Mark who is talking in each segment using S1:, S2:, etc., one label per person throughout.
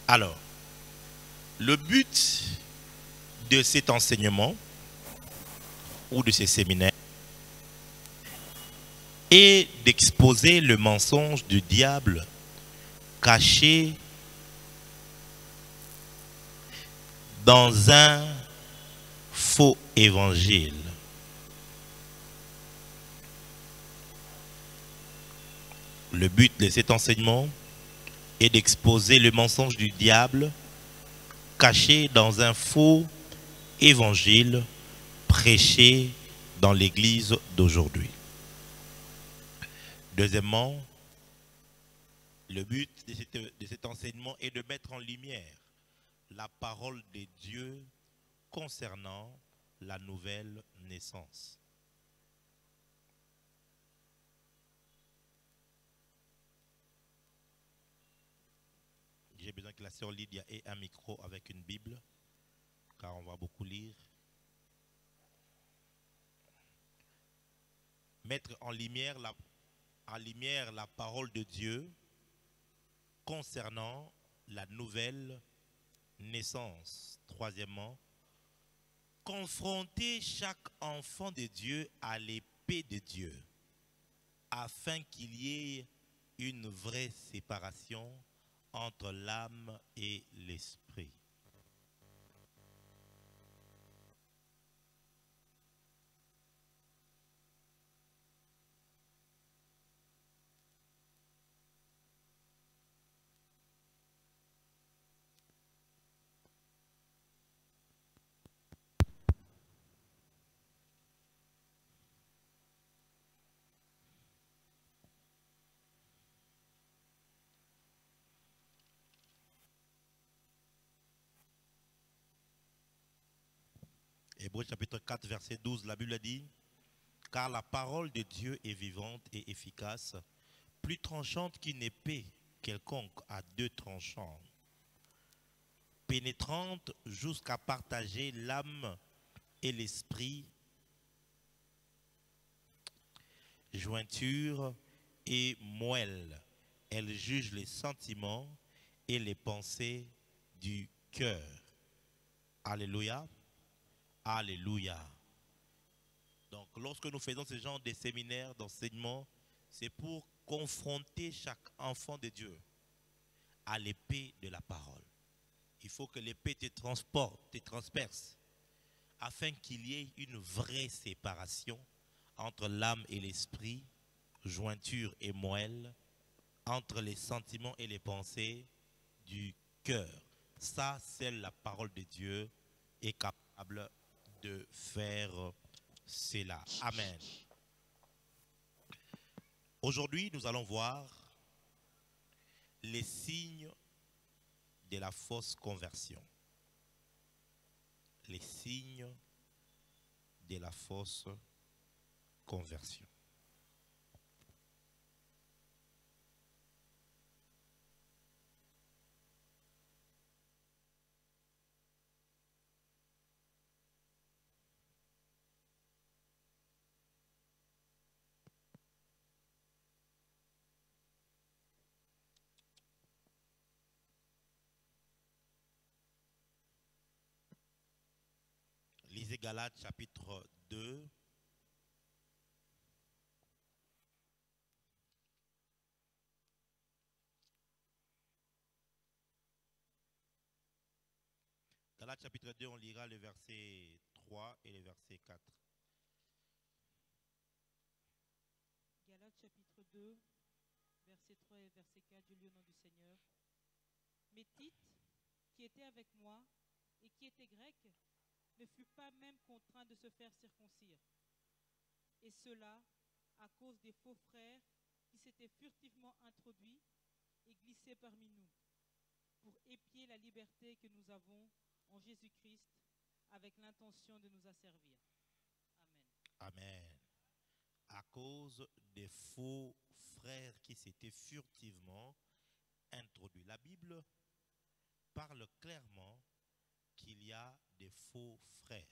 S1: Alors, le but de cet enseignement ou de ces séminaires est d'exposer le mensonge du diable caché dans un faux évangile. Le but de cet enseignement est d'exposer le mensonge du diable caché dans un faux évangile prêché dans l'église d'aujourd'hui. Deuxièmement, le but de cet enseignement est de mettre en lumière la parole de Dieu concernant la nouvelle naissance. J'ai besoin que la sœur Lydia ait un micro avec une Bible, car on va beaucoup lire. Mettre en lumière la parole de Dieu concernant la nouvelle naissance. Troisièmement, confronter chaque enfant de Dieu à l'épée de Dieu, afin qu'il y ait une vraie séparation entre l'âme et l'esprit. Hébreux chapitre 4, verset 12, la Bible dit, « Car la parole de Dieu est vivante et efficace, plus tranchante qu'une épée quelconque à deux tranchants, pénétrante jusqu'à partager l'âme et l'esprit, jointure et moelle. Elle juge les sentiments et les pensées du cœur. » Alléluia. Alléluia. Donc, lorsque nous faisons ce genre de séminaires, d'enseignement, c'est pour confronter chaque enfant de Dieu à l'épée de la parole. Il faut que l'épée te transporte, te transperce, afin qu'il y ait une vraie séparation entre l'âme et l'esprit, jointure et moelle, entre les sentiments et les pensées du cœur. Ça, c'est la parole de Dieu est capable de faire cela. Amen. Aujourd'hui, nous allons voir les signes de la fausse conversion. Les signes de la fausse conversion. Lisez Galates chapitre 2. Galates chapitre 2, on lira le verset 3 et le verset 4.
S2: Galates chapitre 2, verset 3 et verset 4, je lis au nom du Seigneur. Mais Tite, qui était avec moi et qui était grec, ne fut pas même contraint de se faire circoncire. Et cela à cause des faux frères qui s'étaient furtivement introduits et glissés parmi nous, pour épier la liberté que nous avons en Jésus-Christ avec l'intention de nous asservir. Amen.
S1: Amen. À cause des faux frères qui s'étaient furtivement introduits. La Bible parle clairement qu'il y a des faux frères.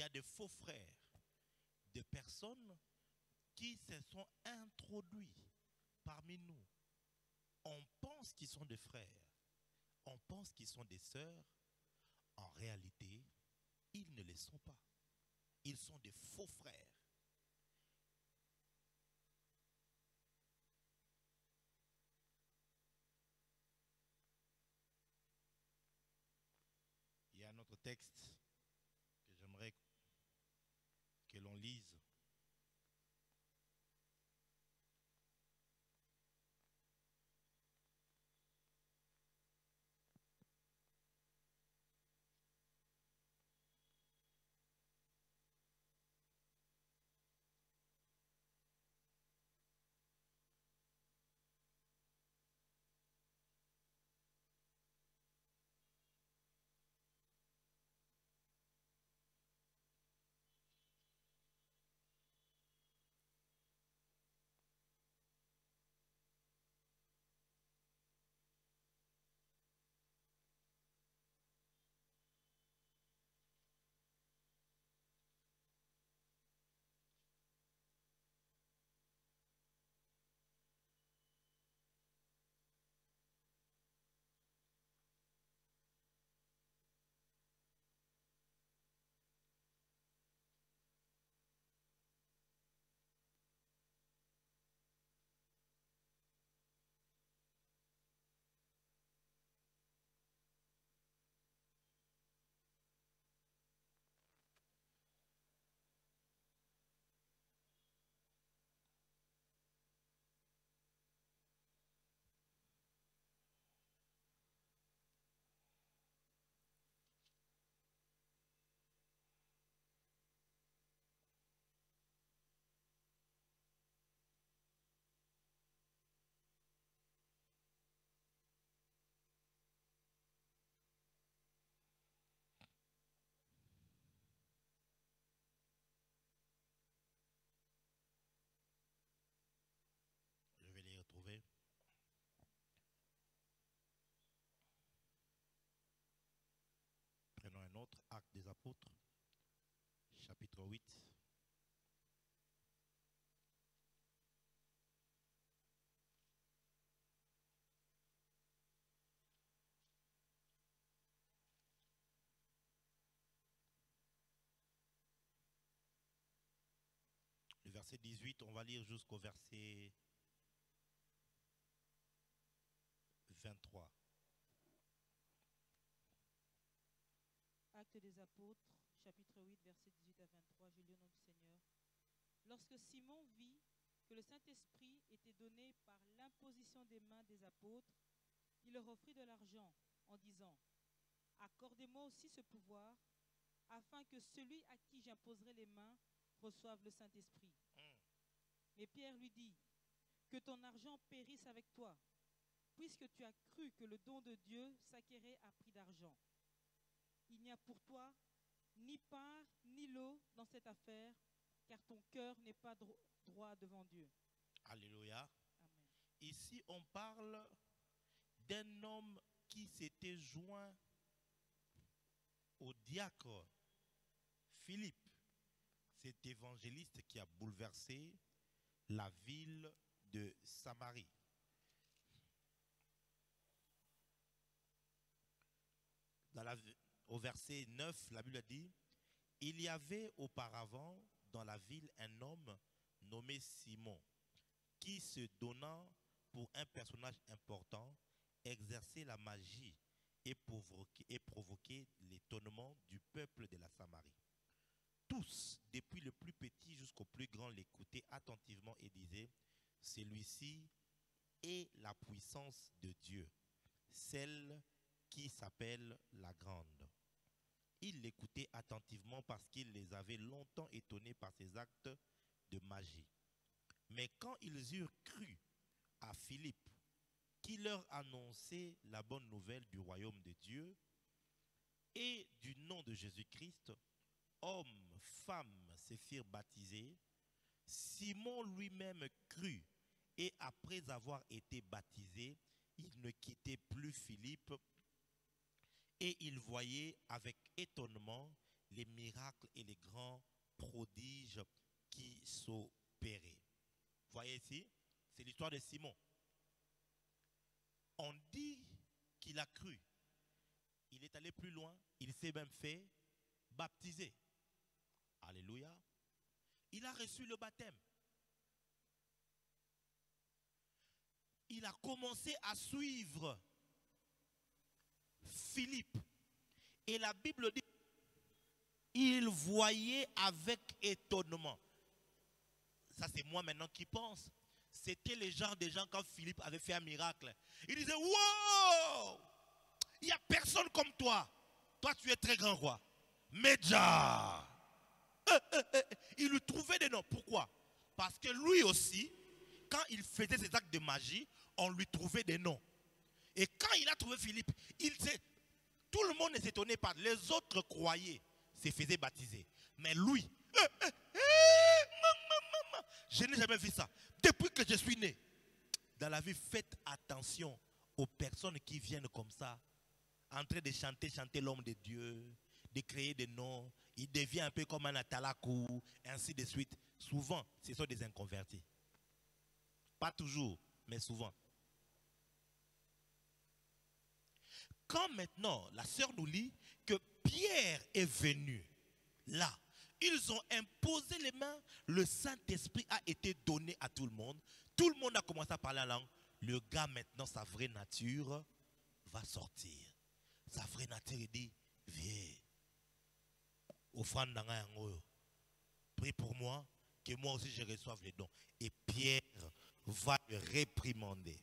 S1: y a des faux frères, des personnes qui se sont introduits parmi nous. On pense qu'ils sont des frères, on pense qu'ils sont des sœurs. En réalité, ils ne les sont pas. Ils sont des faux frères. Il y a un autre texte que j'aimerais que l'on lise. Je vais les retrouver. Prenons un autre, Actes des Apôtres, chapitre 8. Le verset 18, on va lire jusqu'au verset 23.
S2: Actes des Apôtres, chapitre 8, versets 18 à 23, je lis au nom du Seigneur. Lorsque Simon vit que le Saint-Esprit était donné par l'imposition des mains des apôtres, il leur offrit de l'argent en disant, « Accordez-moi aussi ce pouvoir, afin que celui à qui j'imposerai les mains reçoive le Saint-Esprit. » Mais Pierre lui dit, « Que ton argent périsse avec toi, puisque tu as cru que le don de Dieu s'acquérait à prix d'argent. Il n'y a pour toi ni part ni lot dans cette affaire, car ton cœur n'est pas droit devant Dieu. »
S1: Alléluia.
S2: Amen.
S1: Ici, on parle d'un homme qui s'était joint au diacre Philippe, cet évangéliste qui a bouleversé la ville de Samarie. Au verset 9, la Bible dit, « Il y avait auparavant dans la ville un homme nommé Simon, qui se donnant pour un personnage important, exerçait la magie et provoquait l'étonnement du peuple de la Samarie. Tous, depuis le plus petit jusqu'au plus grand, l'écoutaient attentivement et disaient, « Celui-ci est la puissance de Dieu, celle qui s'appelle la grande. » Ils l'écoutaient attentivement parce qu'il les avait longtemps étonnés par ses actes de magie. Mais quand ils eurent cru à Philippe, qui leur annonçait la bonne nouvelle du royaume de Dieu et du nom de Jésus-Christ, hommes, femmes se firent baptiser. Simon lui-même crut, et après avoir été baptisé, il ne quittait plus Philippe, et il voyait avec étonnement les miracles et les grands prodiges qui s'opéraient. Vous voyez ici, c'est l'histoire de Simon. On dit qu'il a cru. Il est allé plus loin, il s'est même fait baptiser. Alléluia. Il a reçu le baptême. Il a commencé à suivre Philippe. Et la Bible dit, il voyait avec étonnement. Ça, c'est moi maintenant qui pense. C'était le genre de gens quand Philippe avait fait un miracle. Il disait, wow! Il n'y a personne comme toi. Toi, tu es très grand roi. Média. Il lui trouvait des noms. Pourquoi? Parce que lui aussi, quand il faisait ses actes de magie, on lui trouvait des noms. Et quand il a trouvé Philippe, tout le monde ne s'étonnait pas. Les autres croyaient, se faisaient baptiser. Mais lui, je n'ai jamais vu ça. Depuis que je suis né, dans la vie, faites attention aux personnes qui viennent comme ça, en train de chanter l'homme de Dieu, de créer des noms. Il devient un peu comme un atalakou, ainsi de suite. Souvent, ce sont des inconvertis. Pas toujours, mais souvent. Quand maintenant, la sœur nous lit que Pierre est venu, là, ils ont imposé les mains, le Saint-Esprit a été donné à tout le monde. Tout le monde a commencé à parler en langue. Le gars, maintenant, sa vraie nature va sortir. Sa vraie nature, il dit, viens, offrande d'anga yango. Prie pour moi, que moi aussi je reçoive les dons. Et Pierre va le réprimander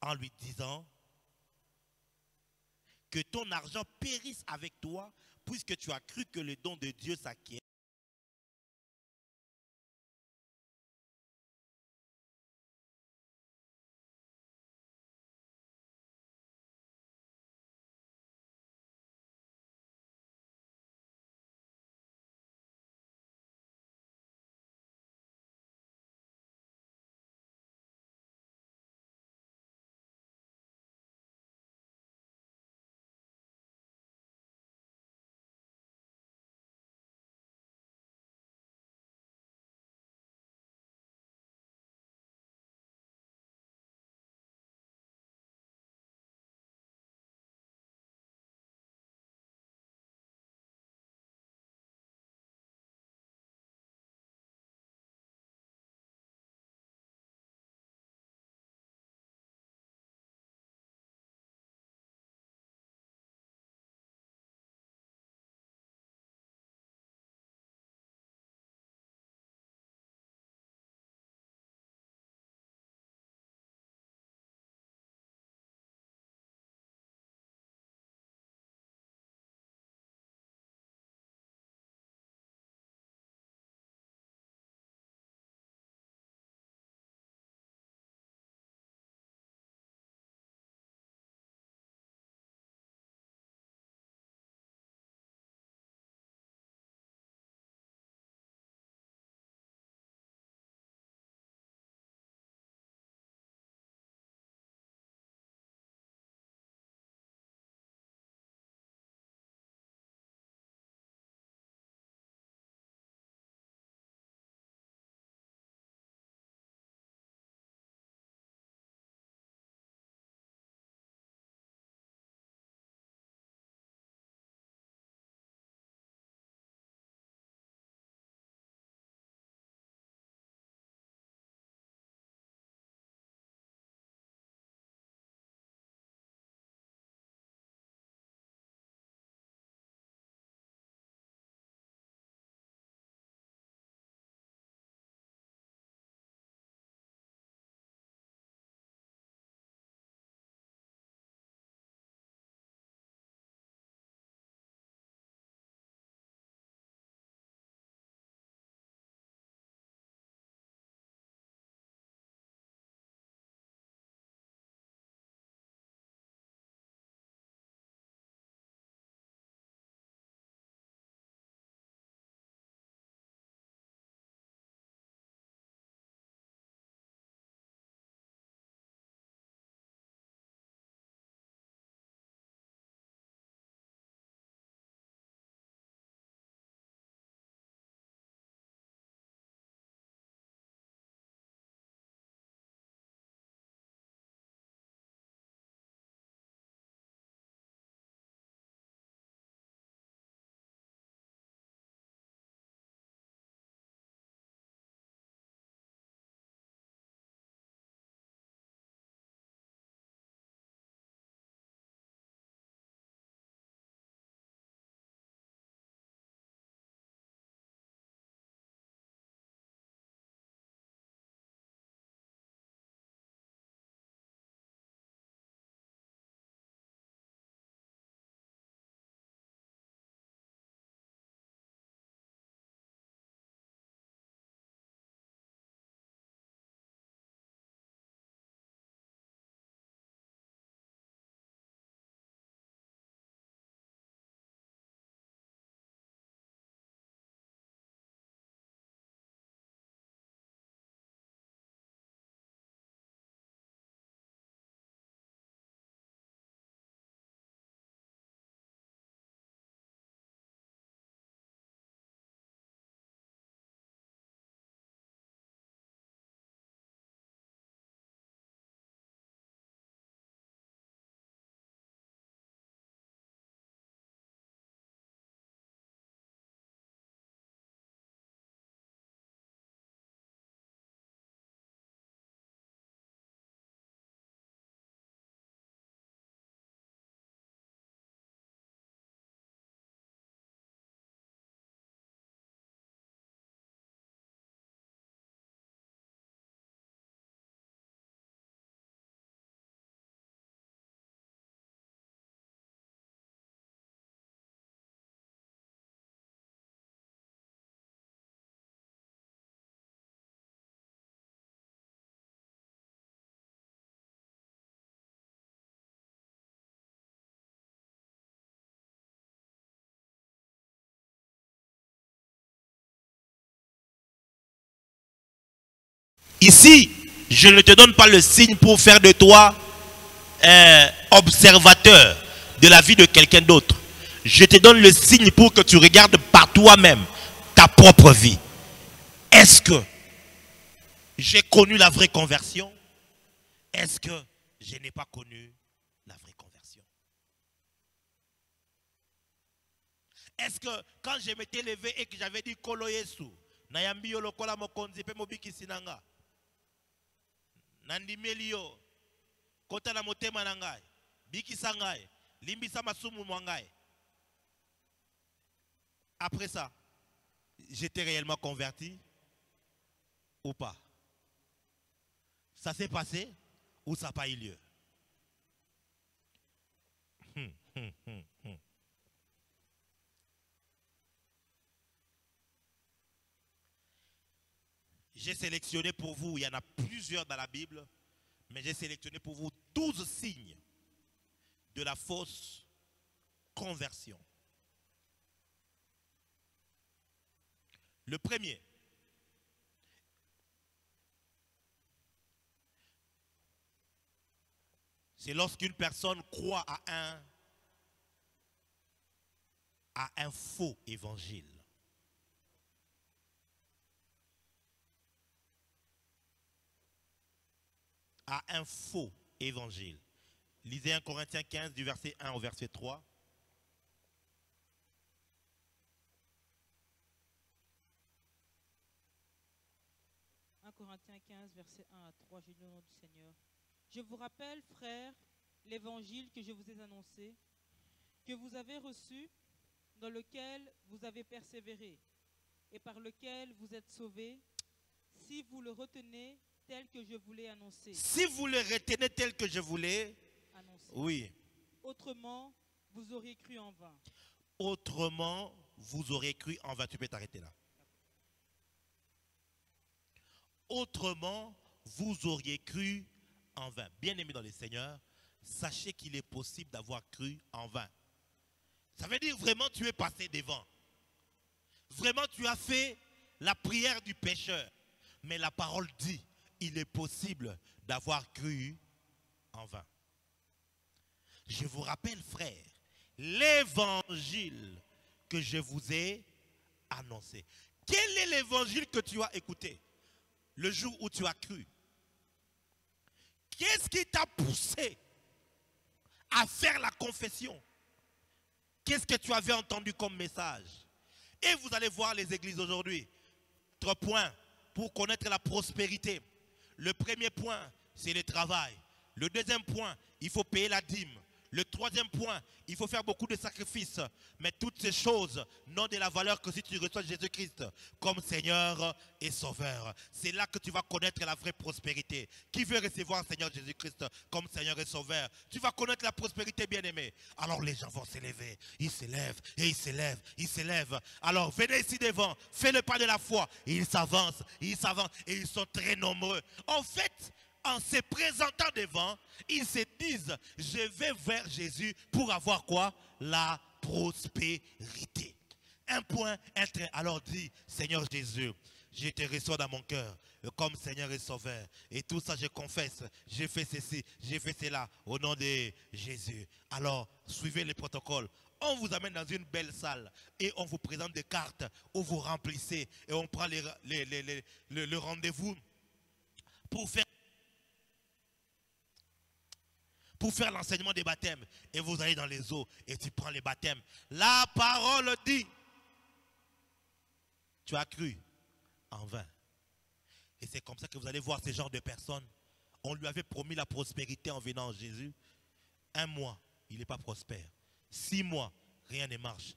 S1: en lui disant que ton argent périsse avec toi, puisque tu as cru que le don de Dieu s'acquiert. Ici, je ne te donne pas le signe pour faire de toi observateur de la vie de quelqu'un d'autre. Je te donne le signe pour que tu regardes par toi-même ta propre vie. Est-ce que j'ai connu la vraie conversion? Est-ce que je n'ai pas connu la vraie conversion? Est-ce que quand je m'étais levé et que j'avais dit Kolo Yesu, Nayambi yo lokola mokonzi pe mobiki sinanga, Nandimeli yo, Kota na motema nangai, Biki sangai, Limbisa masumu mwangai. Après ça, j'étais réellement converti ou pas? Ça s'est passé ou ça n'a pas eu lieu? J'ai sélectionné pour vous, il y en a plusieurs dans la Bible, mais j'ai sélectionné pour vous 12 signes de la fausse conversion. Le premier, c'est lorsqu'une personne croit à un faux évangile. À un faux évangile. Lisez 1 Corinthiens 15 du verset 1 au verset 3.
S2: Corinthiens 15, verset 1 à 3, j'ai lu au nom du Seigneur. Je vous rappelle, frères, l'évangile que je vous ai annoncé, que vous avez reçu, dans lequel vous avez persévéré, et par lequel vous êtes sauvés, si vous le retenez tel que je vous l'ai annoncé.
S1: Si vous le retenez tel que je vous l'ai annoncé. Oui.
S2: Autrement, vous auriez cru en vain.
S1: Autrement, vous auriez cru en vain. Tu peux t'arrêter là. Autrement, vous auriez cru en vain. Bien-aimés dans le Seigneur, sachez qu'il est possible d'avoir cru en vain. Ça veut dire vraiment tu es passé devant. Vraiment tu as fait la prière du pécheur. Mais la parole dit, il est possible d'avoir cru en vain. Je vous rappelle, frères, l'évangile que je vous ai annoncé. Quel est l'évangile que tu as écouté le jour où tu as cru? Qu'est-ce qui t'a poussé à faire la confession? Qu'est-ce que tu avais entendu comme message? Et vous allez voir les églises aujourd'hui. 3 points pour connaître la prospérité. Le premier point, c'est le travail. Le deuxième point, il faut payer la dîme. Le troisième point, il faut faire beaucoup de sacrifices. Mais toutes ces choses n'ont de la valeur que si tu reçois Jésus-Christ comme Seigneur et Sauveur. C'est là que tu vas connaître la vraie prospérité. Qui veut recevoir Seigneur Jésus-Christ comme Seigneur et Sauveur? Tu vas connaître la prospérité, bien-aimé. Alors les gens vont s'élever. Ils s'élèvent et ils s'élèvent. Ils s'élèvent. Alors venez ici devant. Fais le pas de la foi. Et ils s'avancent. Et ils sont très nombreux. En fait, en se présentant devant, ils se disent, je vais vers Jésus pour avoir quoi? La prospérité. Un point, alors dit, Seigneur Jésus, je te reçois dans mon cœur comme Seigneur et Sauveur. Et tout ça, je confesse, j'ai fait ceci, j'ai fait cela au nom de Jésus. Alors, suivez les protocoles. On vous amène dans une belle salle et on vous présente des cartes où vous remplissez et on prend le rendez-vous pour faire l'enseignement des baptêmes. Et vous allez dans les eaux et tu prends les baptêmes. La parole dit, tu as cru en vain. Et c'est comme ça que vous allez voir ce genre de personnes. On lui avait promis la prospérité en venant en Jésus. 1 mois, il n'est pas prospère. 6 mois, rien ne marche.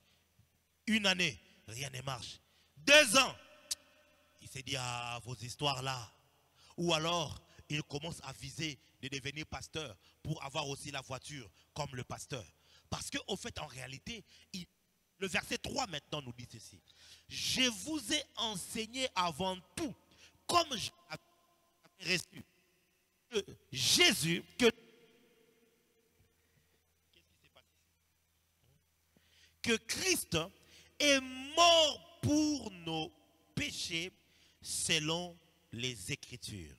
S1: 1 année, rien ne marche. 2 ans, il s'est dit, ah, vos histoires là. Ou alors, il commence à viser de devenir pasteur pour avoir aussi la voiture comme le pasteur. Parce qu'au fait, en réalité, le verset 3 maintenant nous dit ceci. Je vous ai enseigné avant tout, comme j'avais reçu, que Jésus, que Christ est mort pour nos péchés selon les Écritures,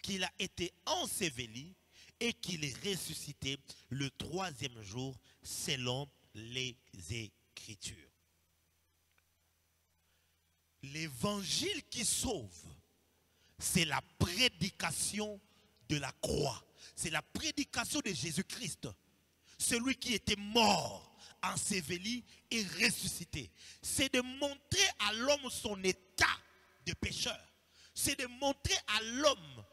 S1: qu'il a été enseveli et qu'il est ressuscité le troisième jour selon les Écritures. L'évangile qui sauve, c'est la prédication de la croix. C'est la prédication de Jésus-Christ. Celui qui était mort, enseveli et ressuscité. C'est de montrer à l'homme son état de pécheur. C'est de montrer à l'homme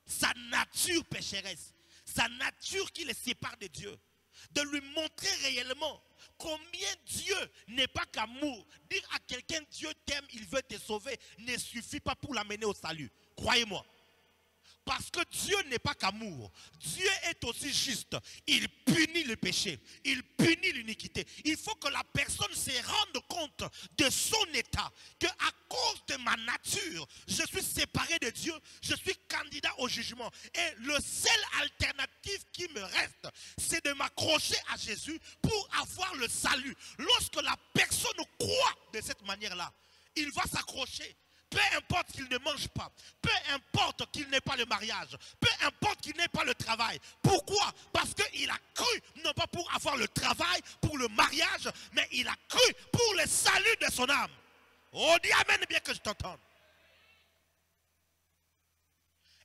S1: sa nature pécheresse. Sa nature qui le sépare de Dieu. De lui montrer réellement combien Dieu n'est pas qu'amour. Dire à quelqu'un Dieu t'aime, il veut te sauver, ne suffit pas pour l'amener au salut. Croyez-moi. Parce que Dieu n'est pas qu'amour. Dieu est aussi juste. Il punit le péché. Il punit l'iniquité. Il faut que la personne se rende compte de son état. Que à cause de ma nature, je suis séparé de Dieu. Je suis candidat au jugement. Et le seul alternative qui me reste, c'est de m'accrocher à Jésus pour avoir le salut. Lorsque la personne croit de cette manière-là, il va s'accrocher. Peu importe qu'il ne mange pas, peu importe qu'il n'ait pas le mariage, peu importe qu'il n'ait pas le travail. Pourquoi? Parce qu'il a cru, non pas pour avoir le travail, pour le mariage, mais il a cru pour le salut de son âme. Oh, dis amen bien que je t'entende.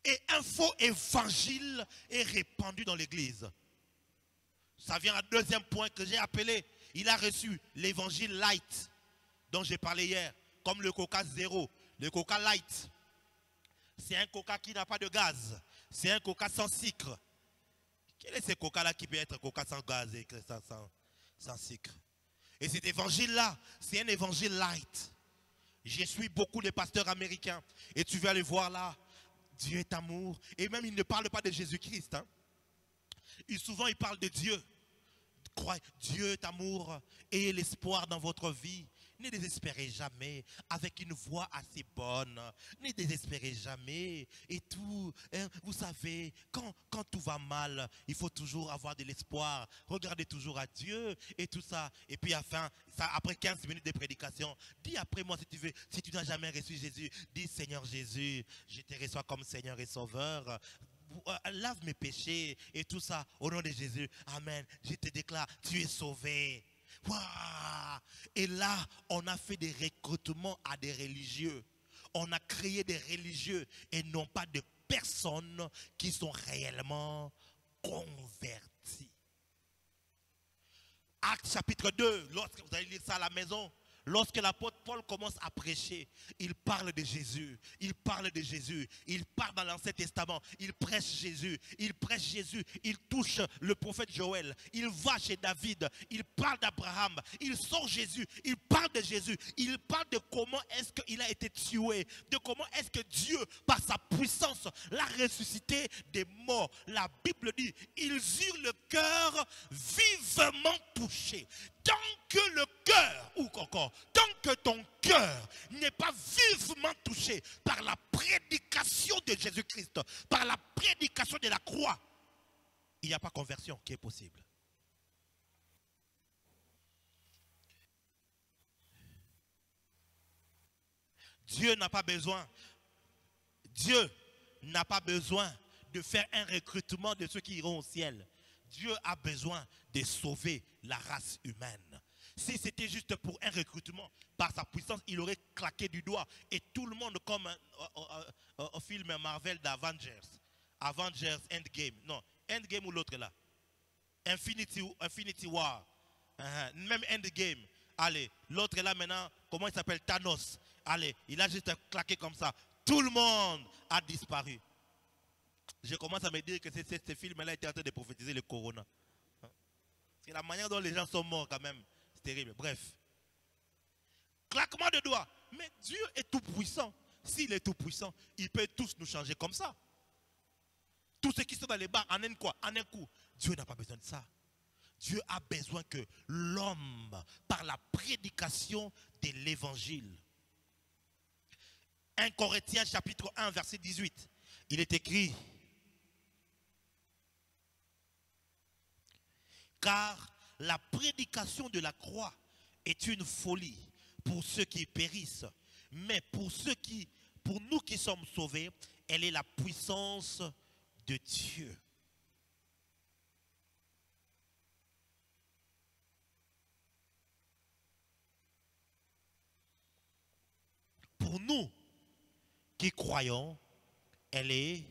S1: Et un faux évangile est répandu dans l'église. Ça vient à deuxième point que j'ai appelé. Il a reçu l'évangile light dont j'ai parlé hier, comme le Coca zéro. Le Coca Light, c'est un Coca qui n'a pas de gaz. C'est un Coca sans sucre. Quel est ce Coca-là qui peut être Coca sans gaz et sans sucre? Et cet évangile-là, c'est un évangile light. Je suis beaucoup de pasteurs américains. Et tu vas aller voir là, Dieu est amour. Et même, ils ne parlent pas de Jésus-Christ. Hein. Souvent, ils parlent de Dieu. Dieu est amour. Ayez l'espoir dans votre vie. Ne désespérez jamais avec une voix assez bonne. Ne désespérez jamais. Et tout, hein, vous savez, quand tout va mal, il faut toujours avoir de l'espoir. Regardez toujours à Dieu et tout ça. Et puis après 15 minutes de prédication, dis après moi si tu veux, si tu n'as jamais reçu Jésus, dis Seigneur Jésus, je te reçois comme Seigneur et Sauveur. Lave mes péchés et tout ça au nom de Jésus. Amen. Je te déclare, tu es sauvé. Wow. Et là, on a fait des recrutements à des religieux. On a créé des religieux et non pas de personnes qui sont réellement converties. Actes chapitre 2, lorsque vous allez lire ça à la maison, lorsque l'apôtre Paul commence à prêcher, il parle de Jésus, il parle de Jésus, il part dans l'Ancien Testament, il prêche Jésus, il touche le prophète Joël, il va chez David, il parle d'Abraham, il sort Jésus, il parle de Jésus, il parle de comment est-ce qu'il a été tué, de comment est-ce que Dieu, par sa puissance, l'a ressuscité des morts. La Bible dit, ils eurent le cœur vivement touché. Tant que le cœur, ou encore, tant que ton cœur n'est pas vivement touché par la prédication de Jésus-Christ, par la prédication de la croix, il n'y a pas conversion qui est possible. Dieu n'a pas besoin de faire un recrutement de ceux qui iront au ciel. Dieu a besoin de sauver la race humaine. Si c'était juste pour un recrutement, par sa puissance, il aurait claqué du doigt. Et tout le monde, comme au film Marvel d'Avengers. Avengers Endgame. Non, Endgame ou l'autre là. Infinity War. Même Endgame. Allez, l'autre là maintenant, comment il s'appelle? Thanos. Allez, il a juste claqué comme ça. Tout le monde a disparu. Je commence à me dire que ce film-là était en train de prophétiser le corona. C'est la manière dont les gens sont morts quand même. C'est terrible. Bref. Claquement de doigts. Mais Dieu est tout puissant. S'il est tout puissant, il peut tous nous changer comme ça. Tous ceux qui sont dans les bars, en un coup. Dieu n'a pas besoin de ça. Dieu a besoin que l'homme, par la prédication de l'évangile. 1 Corinthiens chapitre 1 verset 18. Il est écrit: car la prédication de la croix est une folie pour ceux qui périssent, mais pour ceux qui, Pour nous qui sommes sauvés, elle est la puissance de Dieu. Pour nous qui croyons, elle est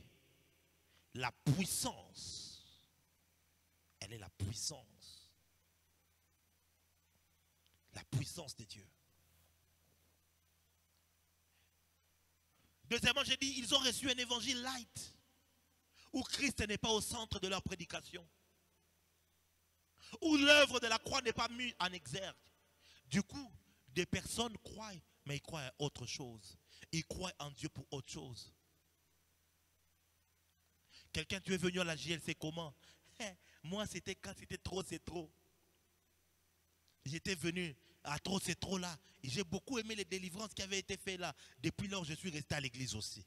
S1: la puissance. Elle est la puissance. La puissance de Dieu. Deuxièmement, j'ai dit, ils ont reçu un évangile light, où Christ n'est pas au centre de leur prédication, où l'œuvre de la croix n'est pas mise en exergue. Du coup, des personnes croient, mais ils croient à autre chose. Ils croient en Dieu pour autre chose. Quelqu'un, tu es venu à la JLC comment? Moi, c'était quand c'était trop, c'est trop. J'étais venu à trop, c'est trop là. Et j'ai beaucoup aimé les délivrances qui avaient été faites là. Depuis lors, je suis resté à l'église aussi.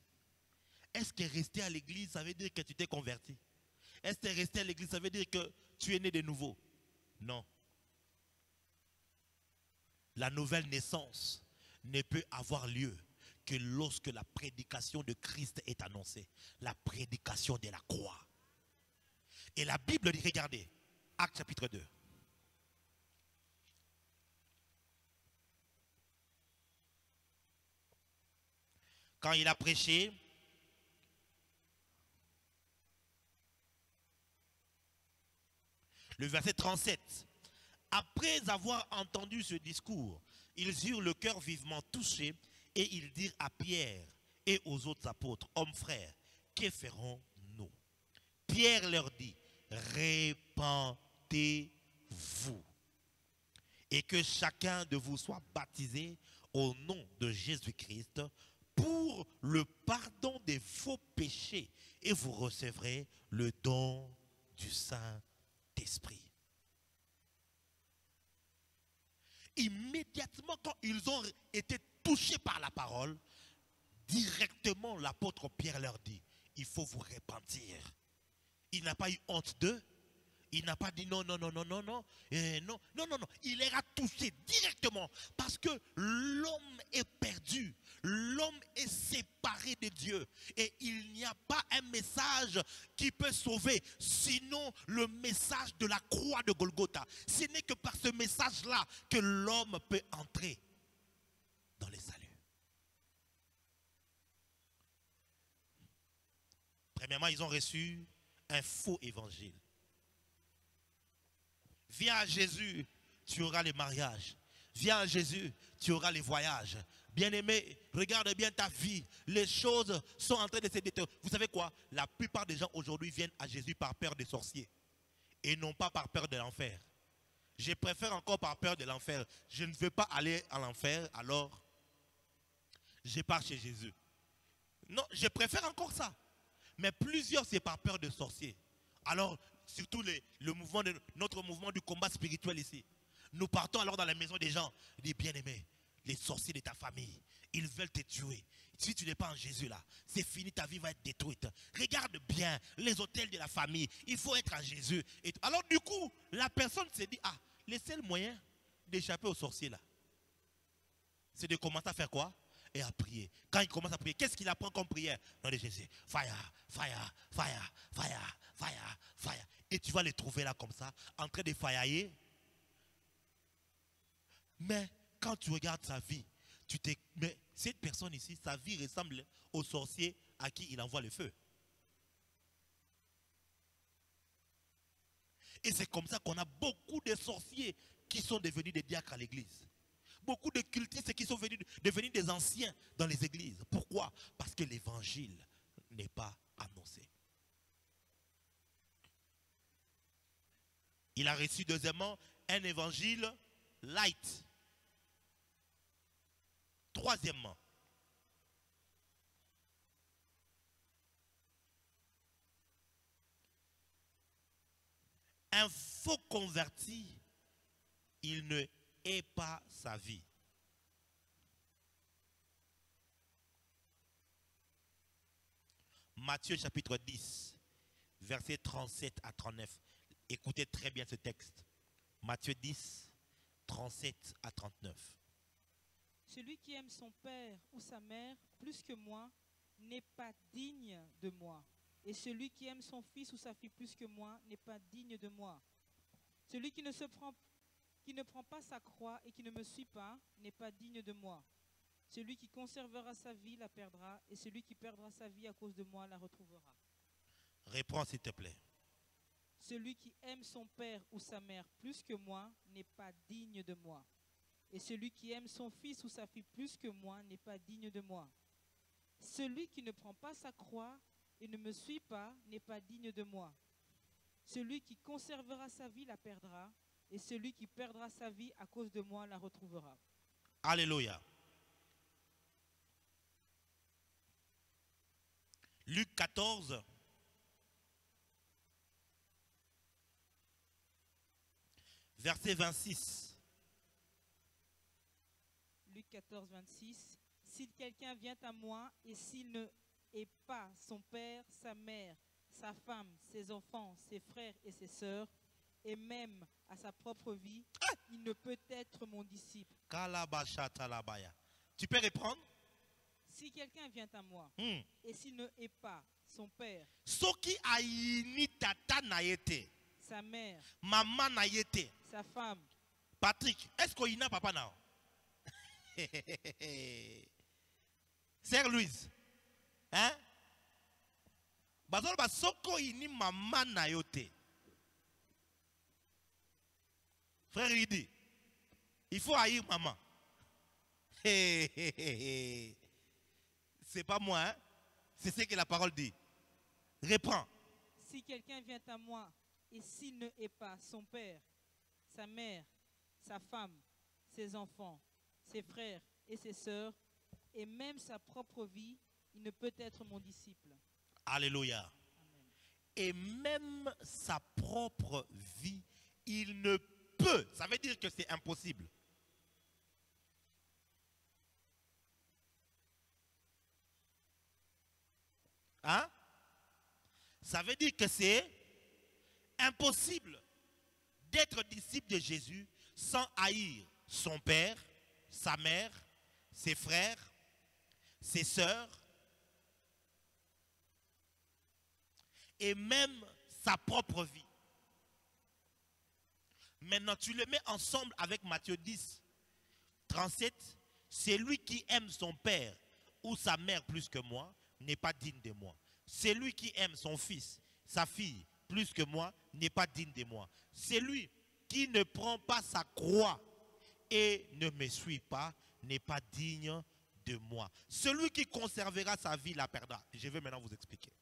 S1: Est-ce que rester à l'église, ça veut dire que tu t'es converti? Est-ce que rester à l'église, ça veut dire que tu es né de nouveau? Non. La nouvelle naissance ne peut avoir lieu que lorsque la prédication de Christ est annoncée. La prédication de la croix. Et la Bible dit, regardez, Actes chapitre 2. Quand il a prêché, le verset 37, après avoir entendu ce discours, ils eurent le cœur vivement touché et ils dirent à Pierre et aux autres apôtres, hommes frères, que ferons-nous? Pierre leur dit, répentez-vous et que chacun de vous soit baptisé au nom de Jésus-Christ pour le pardon des faux péchés et vous recevrez le don du Saint-Esprit. Immédiatement quand ils ont été touchés par la parole, directement l'apôtre Pierre leur dit, il faut vous repentir. Il n'a pas eu honte d'eux. Il n'a pas dit non, non, non, non, non, non, non, non, non, non. Il les a touchés directement parce que l'homme est perdu. L'homme est séparé de Dieu. Et il n'y a pas un message qui peut sauver, sinon le message de la croix de Golgotha. Ce n'est que par ce message-là que l'homme peut entrer dans les saluts. Premièrement, ils ont reçu un faux évangile. Viens à Jésus, tu auras les mariages. Viens à Jésus, tu auras les voyages. Bien-aimé, regarde bien ta vie. Les choses sont en train de se détériorer. Vous savez quoi? La plupart des gens aujourd'hui viennent à Jésus par peur des sorciers. Et non pas par peur de l'enfer. Je préfère encore par peur de l'enfer. Je ne veux pas aller à l'enfer, alors je pars chez Jésus. Non, je préfère encore ça. Mais plusieurs, c'est par peur de sorciers. Alors, surtout notre mouvement du combat spirituel ici. Nous partons alors dans la maison des gens. Des bien-aimés, les sorciers de ta famille, ils veulent te tuer. Si tu n'es pas en Jésus là, c'est fini, ta vie va être détruite. Regarde bien les hôtels de la famille, il faut être en Jésus. Et alors du coup, la personne se dit, ah, le seul moyen d'échapper aux sorciers là, c'est de commencer à faire quoi? Et à prier. Quand il commence à prier, qu'est-ce qu'il apprend comme prière? Nom de Jésus. Fire, fire, fire, fire, fire, fire. Et tu vas les trouver là comme ça, en train de faillailler. Mais quand tu regardes sa vie, mais cette personne ici, sa vie ressemble au sorcier à qui il envoie le feu. Et c'est comme ça qu'on a beaucoup de sorciers qui sont devenus des diacres à l'église. Beaucoup de cultistes qui sont devenus des anciens dans les églises. Pourquoi? Parce que l'évangile n'est pas annoncé. Il a reçu deuxièmement un évangile light. Troisièmement, un faux converti, il ne hait pas sa vie. Matthieu chapitre 10, versets 37 à 39. Écoutez très bien ce texte. Matthieu 10, 37 à 39.
S2: Celui qui aime son père ou sa mère plus que moi n'est pas digne de moi. Et celui qui aime son fils ou sa fille plus que moi n'est pas digne de moi. Celui qui ne prend pas sa croix et qui ne me suit pas n'est pas digne de moi. Celui qui conservera sa vie la perdra, et celui qui perdra sa vie à cause de moi la retrouvera.
S1: Réponds s'il te plaît.
S2: Celui qui aime son père ou sa mère plus que moi n'est pas digne de moi. Et celui qui aime son fils ou sa fille plus que moi n'est pas digne de moi. Celui qui ne prend pas sa croix et ne me suit pas n'est pas digne de moi. Celui qui conservera sa vie la perdra, et celui qui perdra sa vie à cause de moi la retrouvera.
S1: Alléluia. Luc 14. Verset 26.
S2: Luc 14, 26. Si quelqu'un vient à moi et s'il ne hait pas son père, sa mère, sa femme, ses enfants, ses frères et ses sœurs, et même à sa propre vie, il ne peut être mon disciple.
S1: Tu peux reprendre?
S2: Si quelqu'un vient à moi et s'il ne hait pas son père,
S1: Soki aini tata na yete,
S2: sa mère,
S1: maman na yete.
S2: sa femme,
S1: Patrick, est-ce qu'il y a papa now? Sœur Louise, hein? Bazol ba soko ini maman na yote. Frère Ridi, il faut haïr maman. C'est pas moi, hein? C'est ce que la parole dit. Reprends.
S2: si quelqu'un vient à moi et s'il ne hait pas son père, sa mère, sa femme, ses enfants, ses frères et ses sœurs, et même sa propre vie, il ne peut être mon disciple.
S1: Alléluia.
S2: Amen.
S1: Et même sa propre vie, il ne peut. Ça veut dire que c'est impossible. Hein? Ça veut dire que c'est impossible d'être disciple de Jésus sans haïr son père, sa mère, ses frères, ses sœurs et même sa propre vie. Maintenant, tu le mets ensemble avec Matthieu 10, 37. Celui qui aime son père ou sa mère plus que moi n'est pas digne de moi. Celui qui aime son fils, sa fille plus que moi n'est pas digne de moi. Celui qui ne prend pas sa croix et ne me suit pas n'est pas digne de moi. Celui qui conservera sa vie la perdra. Je vais maintenant vous expliquer.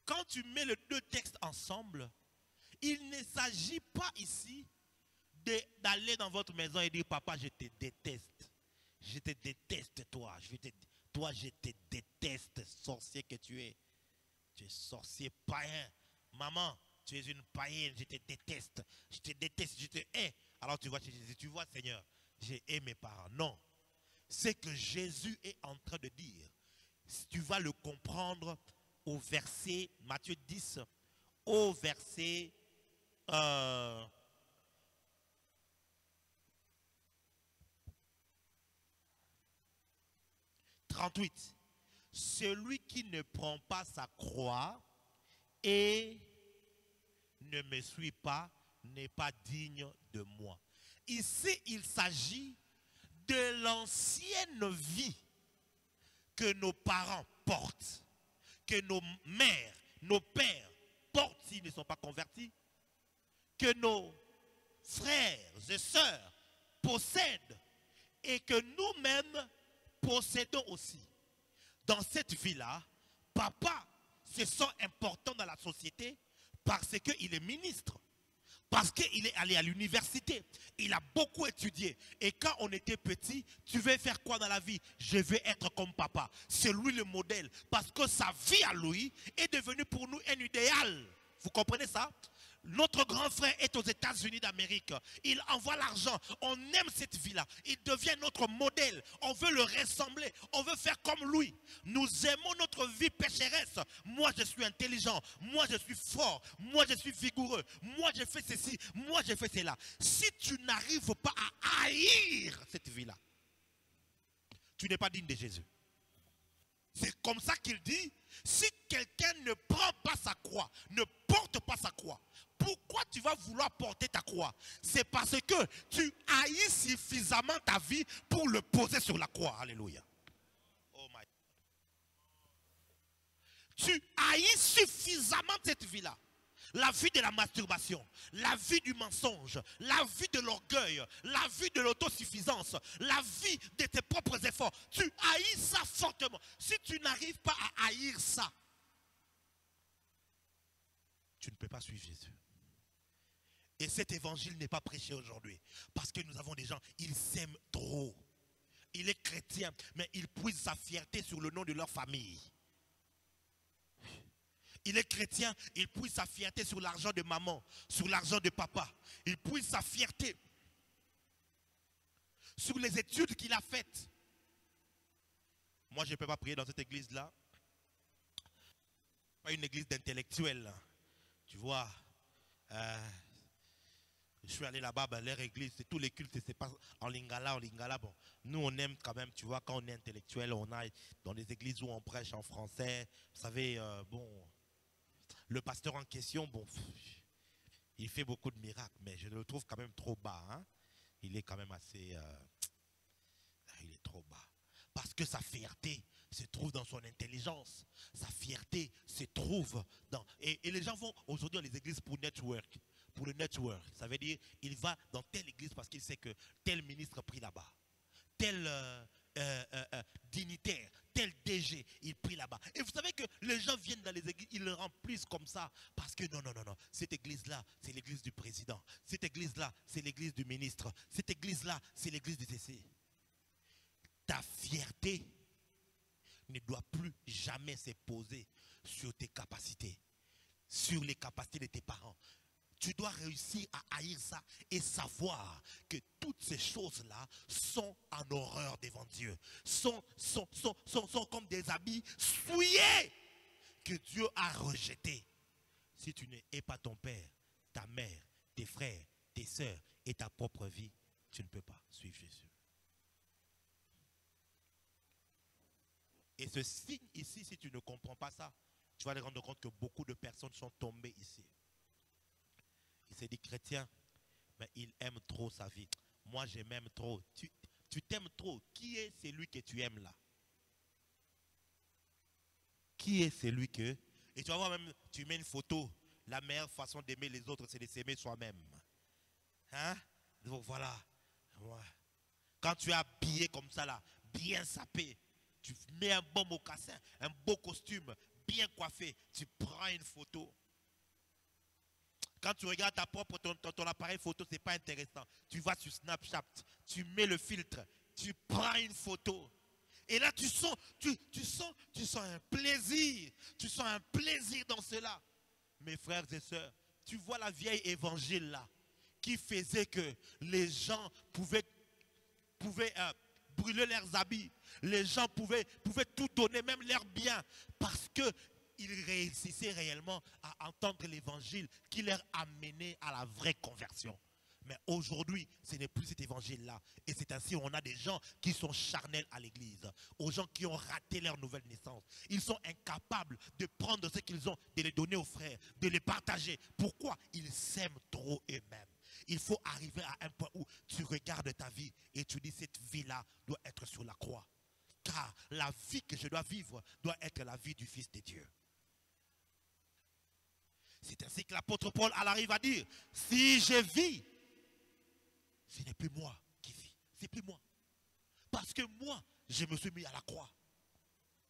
S1: Quand tu mets les deux textes ensemble, il ne s'agit pas ici d'aller dans votre maison et dire papa, je te déteste. Je te déteste toi. Toi, je te déteste, sorcier que tu es. Tu es sorcier païen. Maman, tu es une païenne, je te déteste. Je te déteste, je te hais. Alors tu vois, tu vois Seigneur, j'ai aimé mes parents. Non. C'est que Jésus est en train de dire. Tu vas le comprendre au verset, Matthieu 10, au verset 38. Celui qui ne prend pas sa croix et ne me suit pas n'est pas digne de moi. Ici, il s'agit de l'ancienne vie que nos parents portent, que nos mères, nos pères portent s'ils ne sont pas convertis, que nos frères et sœurs possèdent et que nous-mêmes possédons aussi. Dans cette vie-là, papa se sent important dans la société parce qu'il est ministre, parce qu'il est allé à l'université, il a beaucoup étudié. Et quand on était petit, tu veux faire quoi dans la vie? Je veux être comme papa. C'est lui le modèle, parce que sa vie à lui est devenue pour nous un idéal. Vous comprenez ça? Notre grand frère est aux États-Unis d'Amérique. Il envoie l'argent. On aime cette vie-là. Il devient notre modèle. On veut le ressembler. On veut faire comme lui. Nous aimons notre vie pécheresse. Moi, je suis intelligent. Moi, je suis fort. Moi, je suis vigoureux. Moi, je fais ceci. Moi, je fais cela. Si tu n'arrives pas à haïr cette vie-là, tu n'es pas digne de Jésus. C'est comme ça qu'il dit, si quelqu'un ne prend pas sa croix, ne porte pas sa croix, pourquoi tu vas vouloir porter ta croix? C'est parce que tu haïs suffisamment ta vie pour le poser sur la croix. Alléluia. Oh my. Tu haïs suffisamment cette vie-là. La vie de la masturbation, la vie du mensonge, la vie de l'orgueil, la vie de l'autosuffisance, la vie de tes propres efforts. Tu haïs ça fortement. Si tu n'arrives pas à haïr ça, tu ne peux pas suivre Jésus. Et cet évangile n'est pas prêché aujourd'hui. Parce que nous avons des gens, ils s'aiment trop. Il est chrétien, mais il puise sa fierté sur le nom de leur famille. Il est chrétien, il puise sa fierté sur l'argent de maman, sur l'argent de papa. Il puise sa fierté sur les études qu'il a faites. Moi, je ne peux pas prier dans cette église-là. Pas une église d'intellectuels. Tu vois, je suis allé là-bas, leur église, c'est tous les cultes, c'est pas en lingala. Bon, nous on aime quand même, tu vois, quand on est intellectuel, on aille dans des églises où on prêche en français. Vous savez, bon, le pasteur en question, bon, il fait beaucoup de miracles, mais je le trouve quand même trop bas. Hein? Il est quand même assez, il est trop bas. Parce que sa fierté se trouve dans son intelligence. Sa fierté se trouve dans... Et les gens vont aujourd'hui dans les églises pour network. Pour le network. Ça veut dire, il va dans telle église parce qu'il sait que tel ministre prie là-bas. Tel dignitaire, tel DG, il prie là-bas. Et vous savez que les gens viennent dans les églises, ils le remplissent comme ça. Parce que non. Cette église-là, c'est l'église du président. Cette église-là, c'est l'église du ministre. Cette église-là, c'est l'église du DC. Ta fierté ne doit plus jamais se poser sur tes capacités, sur les capacités de tes parents. Tu dois réussir à haïr ça et savoir que toutes ces choses-là sont en horreur devant Dieu. Sont comme des habits souillés que Dieu a rejetés. Si tu n'es pas ton père, ta mère, tes frères, tes sœurs et ta propre vie, tu ne peux pas suivre Jésus. Et ce signe ici, si tu ne comprends pas ça, tu vas te rendre compte que beaucoup de personnes sont tombées ici. Il s'est dit chrétien, mais il aime trop sa vie. Moi, je m'aime trop. Tu t'aimes trop. Qui est celui que tu aimes là? Qui est celui que... Et tu vas voir même, tu mets une photo. La meilleure façon d'aimer les autres, c'est de s'aimer soi-même. Hein? Donc voilà. Ouais. Quand tu es habillé comme ça là, bien sapé, tu mets un bon mocassin, un beau costume, bien coiffé, tu prends une photo. Quand tu regardes ton appareil photo, ce n'est pas intéressant. Tu vas sur Snapchat, tu mets le filtre, tu prends une photo. Et là, tu sens un plaisir. Tu sens un plaisir dans cela. Mes frères et sœurs, tu vois la vieille évangile là, qui faisait que les gens pouvaient brûler leurs habits. Les gens pouvaient tout donner, même leurs biens, parce qu'ils réussissaient réellement à entendre l'évangile qui leur amenait à la vraie conversion. Mais aujourd'hui, ce n'est plus cet évangile-là. Et c'est ainsi qu'on a des gens qui sont charnels à l'église, aux gens qui ont raté leur nouvelle naissance. Ils sont incapables de prendre ce qu'ils ont, de les donner aux frères, de les partager. Pourquoi? Ils s'aiment trop eux-mêmes. Il faut arriver à un point où tu regardes ta vie et tu dis cette vie-là doit être sur la croix. Car la vie que je dois vivre doit être la vie du Fils de Dieu. C'est ainsi que l'apôtre Paul arrive à dire, si je vis, ce n'est plus moi qui vis, c'est plus moi. Parce que moi, je me suis mis à la croix.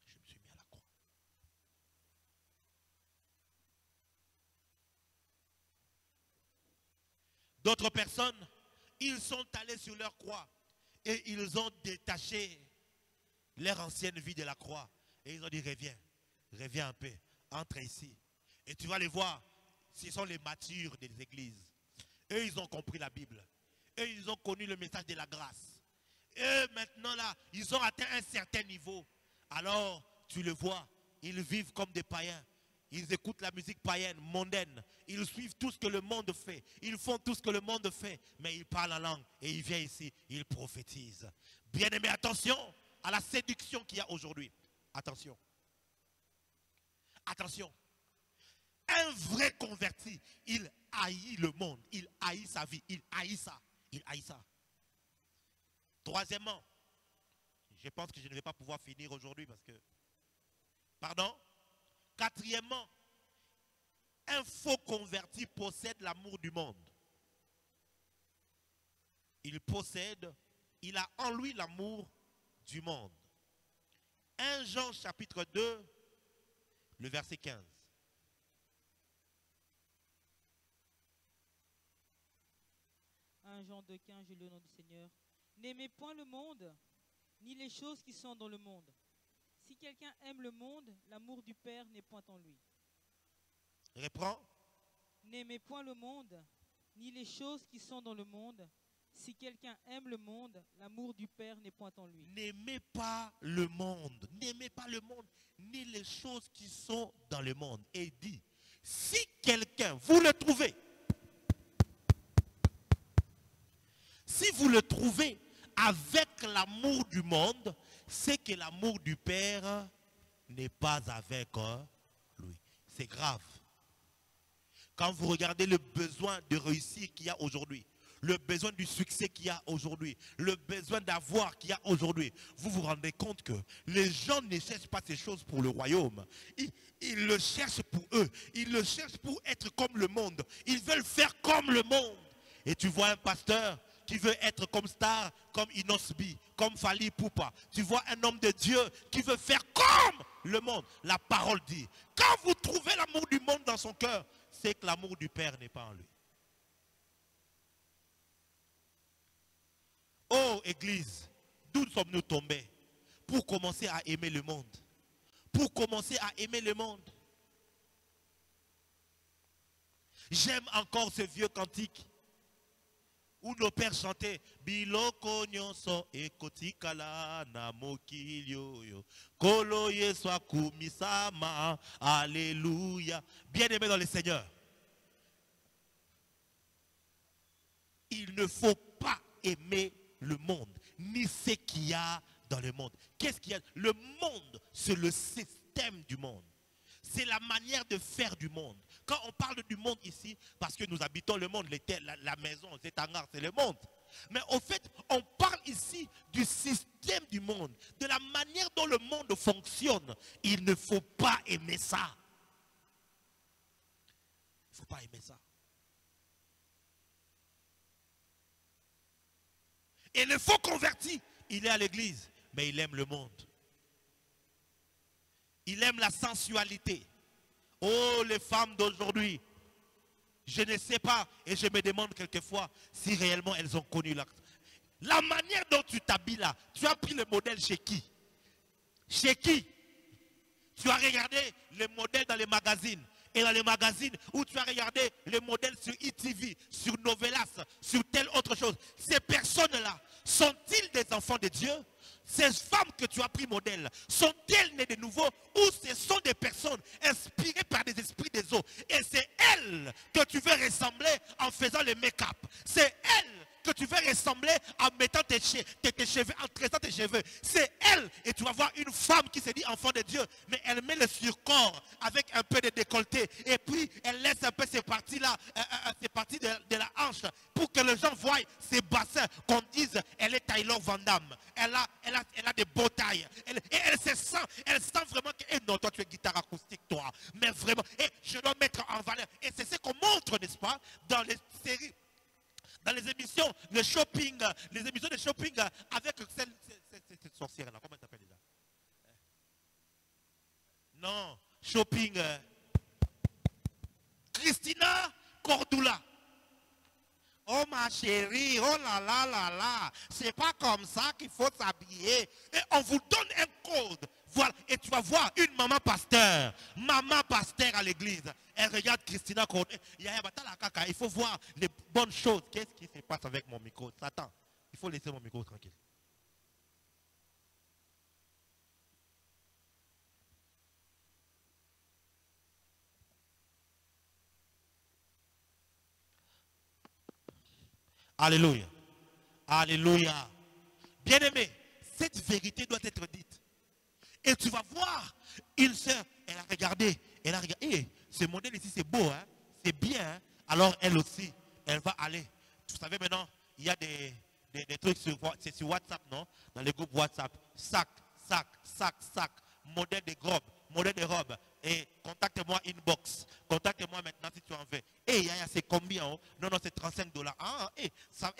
S1: Je me suis mis à la croix. D'autres personnes, ils sont allés sur leur croix et ils ont détaché leur ancienne vie de la croix. Et ils ont dit, reviens un peu, entre ici. Et tu vas les voir, ce sont les matures des églises. Eux, ils ont compris la Bible. Eux, ils ont connu le message de la grâce. Eux, maintenant là, ils ont atteint un certain niveau. Alors, tu le vois, ils vivent comme des païens. Ils écoutent la musique païenne, mondaine. Ils suivent tout ce que le monde fait. Ils font tout ce que le monde fait. Mais ils parlent la langue. Et ils viennent ici, ils prophétisent. Bien-aimés, attention à la séduction qu'il y a aujourd'hui. Attention. Attention. Un vrai converti, il haït le monde. Il haït sa vie. Il haït ça. Il haït ça. Troisièmement, je pense que je ne vais pas pouvoir finir aujourd'hui parce que... Pardon? Quatrièmement, un faux converti possède l'amour du monde. Il a en lui l'amour du monde. 1 Jean chapitre 2, le verset 15.
S2: Jean 2, 15, je lis au nom du Seigneur. N'aimez point le monde, ni les choses qui sont dans le monde. Si quelqu'un aime le monde, l'amour du Père n'est point en lui.
S1: Reprends.
S2: N'aimez point le monde, ni les choses qui sont dans le monde. Si quelqu'un aime le monde, l'amour du Père n'est point en lui.
S1: N'aimez pas le monde. N'aimez pas le monde, ni les choses qui sont dans le monde. Et il dit, si quelqu'un, vous le trouvez, si vous le trouvez avec l'amour du monde, c'est que l'amour du Père n'est pas avec lui. C'est grave. Quand vous regardez le besoin de réussir qu'il y a aujourd'hui, le besoin du succès qu'il y a aujourd'hui, le besoin d'avoir qu'il y a aujourd'hui, vous vous rendez compte que les gens ne cherchent pas ces choses pour le royaume. Ils le cherchent pour eux. Ils le cherchent pour être comme le monde. Ils veulent faire comme le monde. Et tu vois un pasteur qui veut être comme Star, comme Inosbi, comme Fali Ipupa. Tu vois un homme de Dieu qui veut faire comme le monde. La parole dit, quand vous trouvez l'amour du monde dans son cœur, c'est que l'amour du Père n'est pas en lui. Oh Église, d'où sommes-nous tombés pour commencer à aimer le monde? Pour commencer à aimer le monde. J'aime encore ce vieux cantique où nos pères chantaient Biloko nyonso ekotikala na mokilio yo kolo yeswa kumisama alléluia. Bien-aimés dans le Seigneur, il ne faut pas aimer le monde, ni ce qu'il y a dans le monde. Qu'est-ce qu'il y a? Le monde, c'est le système du monde. C'est la manière de faire du monde. Quand on parle du monde ici, parce que nous habitons le monde, la maison, c'est hangar, c'est le monde. Mais au fait, on parle ici du système du monde, de la manière dont le monde fonctionne. Il ne faut pas aimer ça. Il ne faut pas aimer ça. Et le faux converti, il est à l'église, mais il aime le monde. Il aime la sensualité. Oh, les femmes d'aujourd'hui, je ne sais pas, et je me demande quelquefois si réellement elles ont connu la manière dont tu t'habilles là. Tu as pris le modèle chez qui? Chez qui? Tu as regardé les modèles dans les magazines. Et dans les magazines où tu as regardé les modèles sur ETV, sur Novelas, sur telle autre chose. Ces personnes-là, sont-ils des enfants de Dieu? Ces femmes que tu as pris modèle, sont-elles nées de nouveau ou ce sont des personnes inspirées par des esprits des eaux? Et c'est elles que tu veux ressembler en faisant le make-up. C'est elles que tu veux ressembler en mettant tes cheveux, en tressant tes cheveux. C'est elle. Et tu vas voir une femme qui se dit enfant de Dieu, mais elle met le surcorps avec un peu de décolleté. Et puis, elle laisse un peu ces parties-là, ces parties de la hanche, pour que les gens voient ses bassins, qu'on dise, elle est Taylor Van Damme. Elle a des beaux tailles. Et elle sent vraiment que, non, toi tu es guitare acoustique, toi. Mais vraiment, et je dois mettre en valeur. Et c'est ce qu'on montre, n'est-ce pas, dans les séries. Dans les émissions de shopping, avec cette sorcière-là, comment elle s'appelle déjà? Non, shopping. Christina Cordula. Oh ma chérie, oh là là là là, c'est pas comme ça qu'il faut s'habiller. Et on vous donne un code. Voilà. Et tu vas voir une maman pasteur à l'église. Elle regarde Christina Cordula. Il faut voir les bonnes choses. Qu'est-ce qui se passe avec mon micro? Satan, il faut laisser mon micro tranquille. Alléluia. Alléluia. Bien-aimé, cette vérité doit être dite. Et tu vas voir, une sœur, elle a regardé, hey, ce modèle ici c'est beau, hein? C'est bien, hein? Alors elle aussi, elle va aller. Vous savez maintenant, il y a des trucs sur WhatsApp, non? Dans les groupes WhatsApp, sac, modèle de robes, et contacte-moi inbox, contacte-moi maintenant si tu en veux. Et c'est combien? Oh? Non, c'est $35. Ah, ça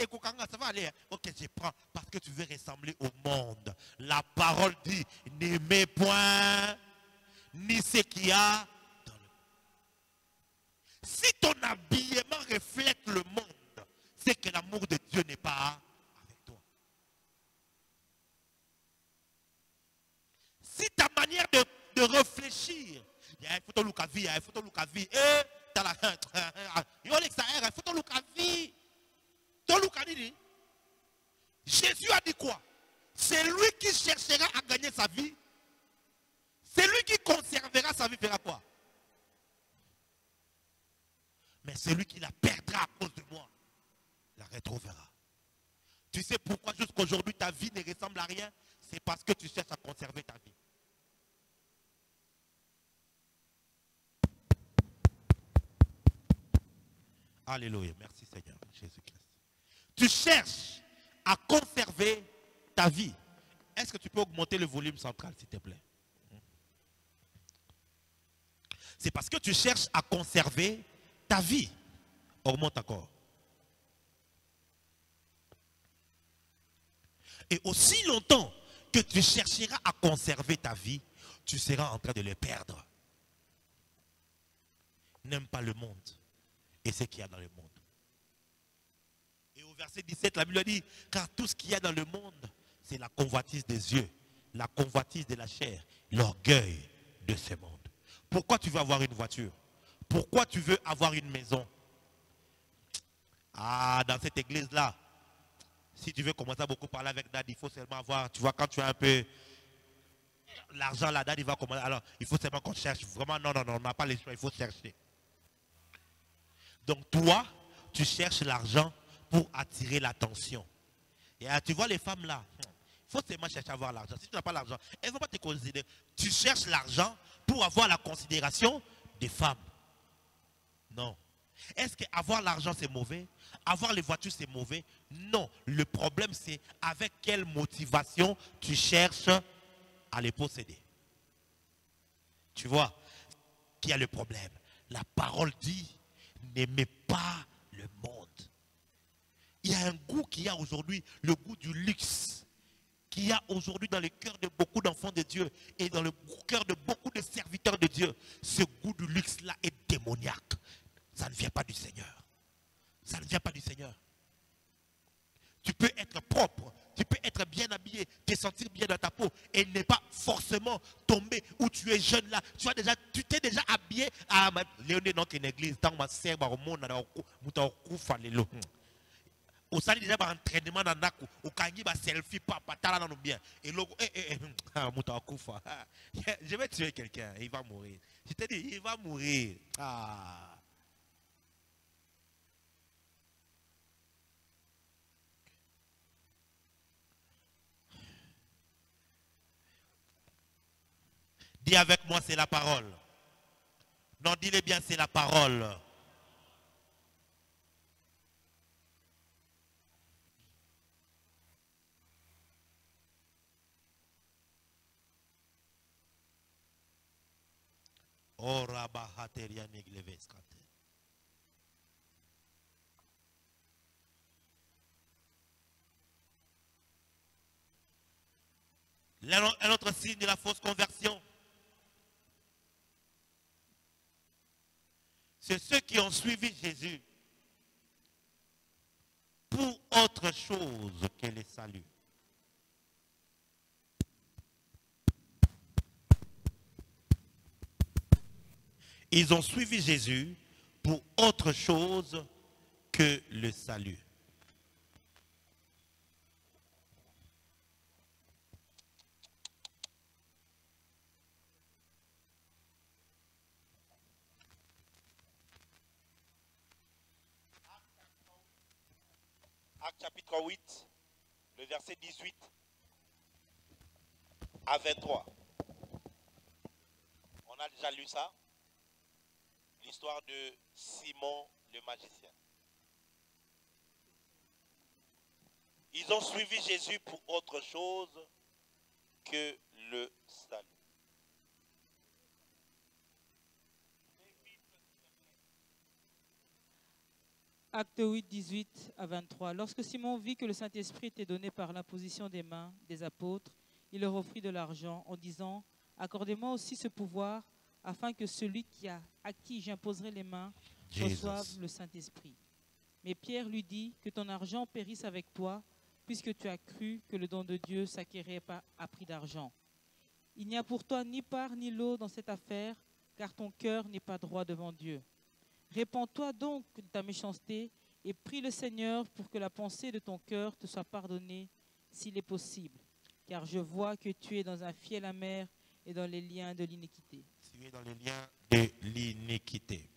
S1: va aller. Hein? Ok, je prends parce que tu veux ressembler au monde. La parole dit, n'aimez point ni ce qu'il y a dans le monde. Si ton habillement reflète le monde, c'est que l'amour de Dieu n'est pas avec toi. Si ta manière de réfléchir, il faut ton look à vie, il faut ton look à vie, et t'as la il faut ton look à vie. Ton look à vie. Jésus a dit quoi? C'est lui qui cherchera à gagner sa vie. C'est lui qui conservera sa vie, fera quoi? Mais celui qui la perdra à cause de moi, la retrouvera. Tu sais pourquoi jusqu'aujourd'hui ta vie ne ressemble à rien? C'est parce que tu cherches à conserver ta vie. Alléluia. Merci Seigneur Jésus-Christ. Tu cherches à conserver ta vie. Est-ce que tu peux augmenter le volume central, s'il te plaît? C'est parce que tu cherches à conserver ta vie. Augmente encore. Et aussi longtemps que tu chercheras à conserver ta vie, tu seras en train de le perdre. N'aime pas le monde et ce qu'il y a dans le monde. Et au verset 17, la Bible dit, car tout ce qu'il y a dans le monde, c'est la convoitise des yeux, la convoitise de la chair, l'orgueil de ce monde. Pourquoi tu veux avoir une voiture? Pourquoi tu veux avoir une maison? Ah, dans cette église-là, si tu veux commencer à beaucoup parler avec Dad, il faut seulement avoir, tu vois, quand tu as un peu l'argent là, Dad, il va commencer. Alors, il faut seulement qu'on cherche. Vraiment, non, on n'a pas les choix, il faut chercher. Donc, toi, tu cherches l'argent pour attirer l'attention. Et tu vois les femmes là, il faut seulement chercher à avoir l'argent. Si tu n'as pas l'argent, elles ne vont pas te considérer. Tu cherches l'argent pour avoir la considération des femmes. Non. Est-ce qu'avoir l'argent c'est mauvais? Avoir les voitures c'est mauvais? Non. Le problème c'est avec quelle motivation tu cherches à les posséder. Tu vois, qui a le problème? La parole dit, n'aimez pas le monde. Il y a un goût qu'il y a aujourd'hui, le goût du luxe, qu'il y a aujourd'hui dans le cœur de beaucoup d'enfants de Dieu et dans le cœur de beaucoup de serviteurs de Dieu. Ce goût du luxe-là est démoniaque. Ça ne vient pas du Seigneur. Ça ne vient pas du Seigneur. Tu peux être propre, tu peux être bien habillé, te sentir bien dans ta peau et ne pas forcément tomber où tu es jeune là. Tu t'es déjà habillé à Léoné dans une église. Tant que ma sœur va au monde, au sali déjà par entraînement dans naku au kangi ba selfie papa tala dans bien et logo je vais tuer quelqu'un, il va mourir. Je te dis, il va mourir. Dis avec moi, c'est la parole. Non, dis-le bien, c'est la parole. Un autre signe de la fausse conversion, c'est ceux qui ont suivi Jésus pour autre chose que le salut. Ils ont suivi Jésus pour autre chose que le salut. Acte chapitre 8, le verset 18 à 23. On a déjà lu ça. L'histoire de Simon le magicien. Ils ont suivi Jésus pour autre chose que le salut.
S2: Acte 8, 18 à 23. Lorsque Simon vit que le Saint-Esprit était donné par l'imposition des mains des apôtres, il leur offrit de l'argent en disant « Accordez-moi aussi ce pouvoir, afin que celui à qui j'imposerai les mains reçoive le Saint-Esprit. » Mais Pierre lui dit « Que ton argent périsse avec toi, puisque tu as cru que le don de Dieu s'acquérait pas à prix d'argent. Il n'y a pour toi ni part ni lot dans cette affaire, car ton cœur n'est pas droit devant Dieu. Répands-toi donc de ta méchanceté et prie le Seigneur pour que la pensée de ton cœur te soit pardonnée s'il est possible, car je vois que tu es dans un fiel amer et dans les liens de l'iniquité. »
S1: Tu es dans les liens de l'iniquité.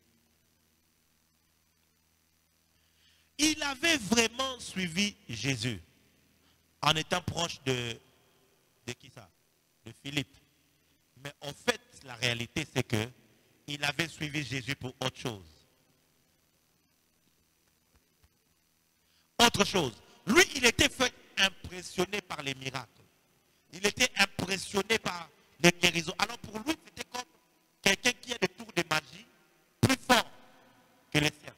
S1: Il avait vraiment suivi Jésus en étant proche de qui ça? De Philippe. Mais en fait, la réalité, c'est que il avait suivi Jésus pour autre chose. Autre chose. Lui, il était fait impressionné par les miracles. Il était impressionné par les guérisons. Alors pour lui, c'était comme quelqu'un qui a des tours de magie plus forts que les siens.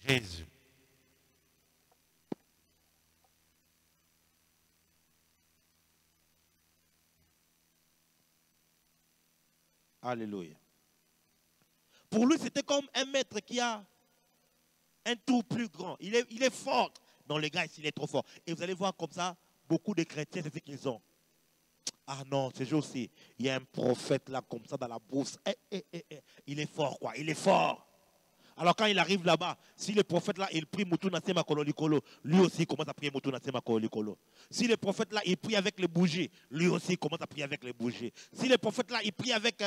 S1: Jésus. Alléluia. Pour lui, c'était comme un maître qui a un tour plus grand. Il est fort. Non, les gars, il est trop fort. Et vous allez voir comme ça, beaucoup de chrétiens, c'est ce qu'ils ont. Ah non, ce jour-ci, il y a un prophète là, comme ça, dans la bourse. Il est fort, quoi. Il est fort. Alors quand il arrive là-bas, si le prophète là, il prie Moutou Nasema Kololikolo, lui aussi il commence à prier Moutou Nasema Kololikolo. Si le prophète là, il prie avec les bougies, lui aussi il commence à prier avec les bougies. Si le prophète là, il prie avec...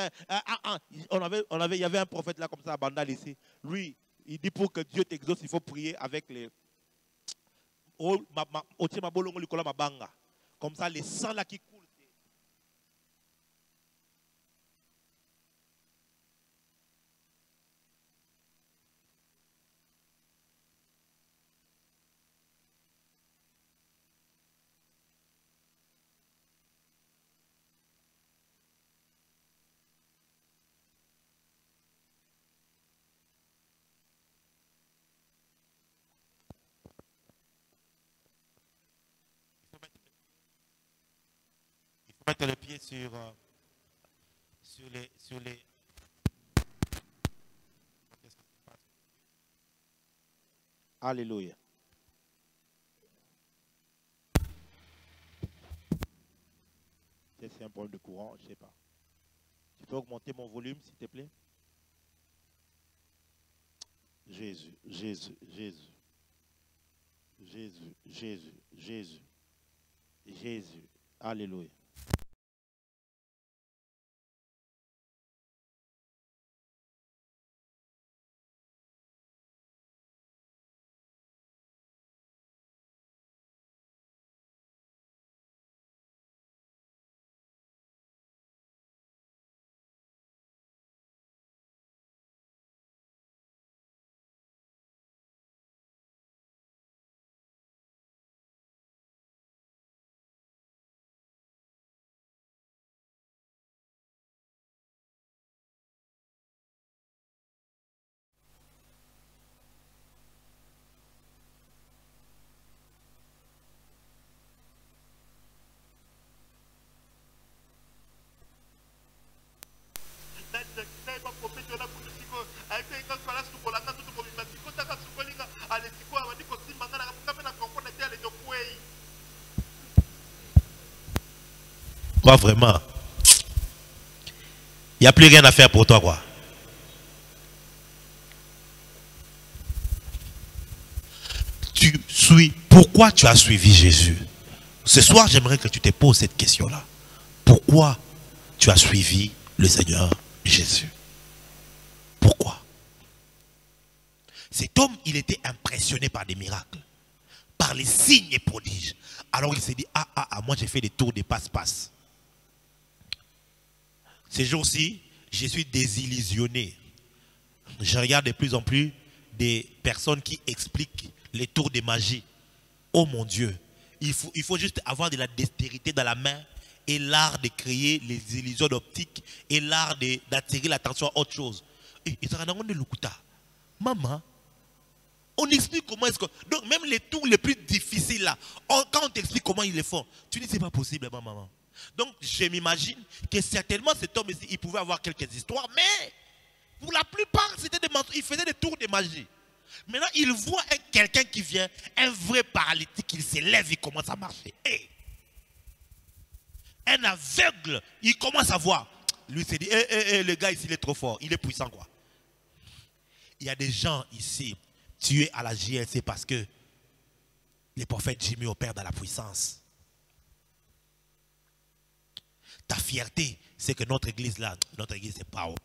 S1: il y avait un prophète là comme ça à Bandal ici. Lui, il dit pour que Dieu t'exauce, il faut prier avec les... Comme ça, les sangs là qui coulent. Mettre le pied sur les... Alléluia. C'est un problème de courant, je ne sais pas. Tu peux augmenter mon volume, s'il te plaît? Jésus, Jésus, Jésus. Jésus, Jésus, Jésus. Jésus. Alléluia. Quoi, vraiment? Il n'y a plus rien à faire pour toi, quoi. Pourquoi tu as suivi Jésus? Ce soir, j'aimerais que tu te poses cette question-là. Pourquoi tu as suivi le Seigneur Jésus? Pourquoi? Cet homme, il était impressionné par des miracles, par les signes et prodiges. Alors il s'est dit, moi j'ai fait des tours des passe-passe. Ces jours-ci, je suis désillusionné. Je regarde de plus en plus des personnes qui expliquent les tours de magie. Oh mon Dieu, il faut juste avoir de la dextérité dans la main et l'art de créer les illusions d'optique et l'art d'attirer l'attention à autre chose. Et maman, on explique comment est-ce que... Donc même les tours les plus difficiles là, quand on t'explique comment ils les font, tu dis c'est pas possible, maman. Donc je m'imagine que certainement cet homme ici, il pouvait avoir quelques histoires, mais pour la plupart, c'était des mensonges. Il faisait des tours de magie. Maintenant, il voit quelqu'un qui vient, un vrai paralytique, il s'élève, il commence à marcher. Hey. Un aveugle, il commence à voir. Lui s'est dit, le gars ici, il est trop fort, il est puissant quoi. Il y a des gens ici, tués à la JLC parce que les prophètes Jimmy opèrent dans la puissance. Ta fierté, c'est que notre église là, notre église c'est pas haut.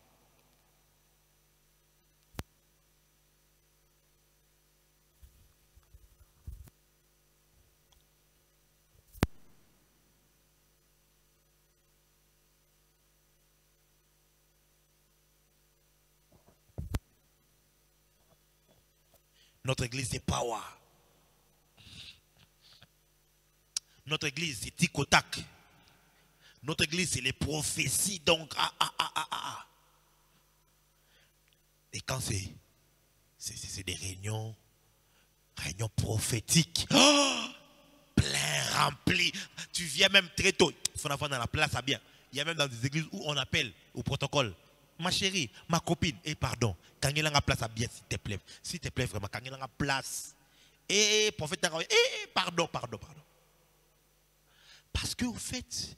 S1: Notre église c'est power. Notre église c'est tic-au-tac. Notre église c'est les prophéties. Donc, Et quand c'est des réunions prophétiques, plein, rempli. Tu viens même très tôt. Il faut avoir dans la place à bien. Il y a même dans des églises où on appelle au protocole. Ma chérie, ma copine, pardon, quand il y a la place à bien, s'il te plaît vraiment, quand il y a la place, prophète, pardon. Parce qu'au fait,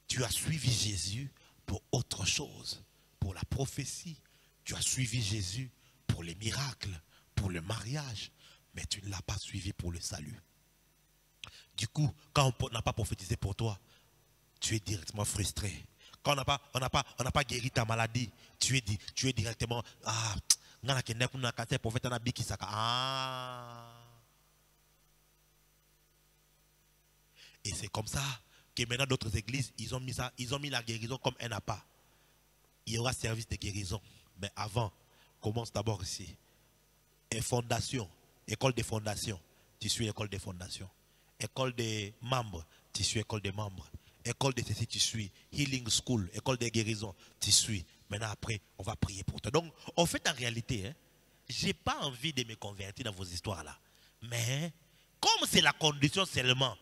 S1: tu as suivi Jésus pour autre chose, pour la prophétie. Tu as suivi Jésus pour les miracles, pour le mariage, mais tu ne l'as pas suivi pour le salut. Du coup, quand on n'a pas prophétisé pour toi, tu es directement frustré. Quand on n'a pas guéri ta maladie, tu es directement Et c'est comme ça que maintenant d'autres églises, ils ont mis la guérison comme un appât. Il y aura service de guérison. Mais avant, commence d'abord ici. Et fondation, école des fondations, tu suis école des fondations. École des membres, tu suis école des membres. École de ceci, tu suis. Healing School, école des guérisons, tu suis. Maintenant, après, on va prier pour toi. Donc, en fait, en réalité, je n'ai pas envie de me convertir dans vos histoires-là. Mais, comme c'est la condition seulement,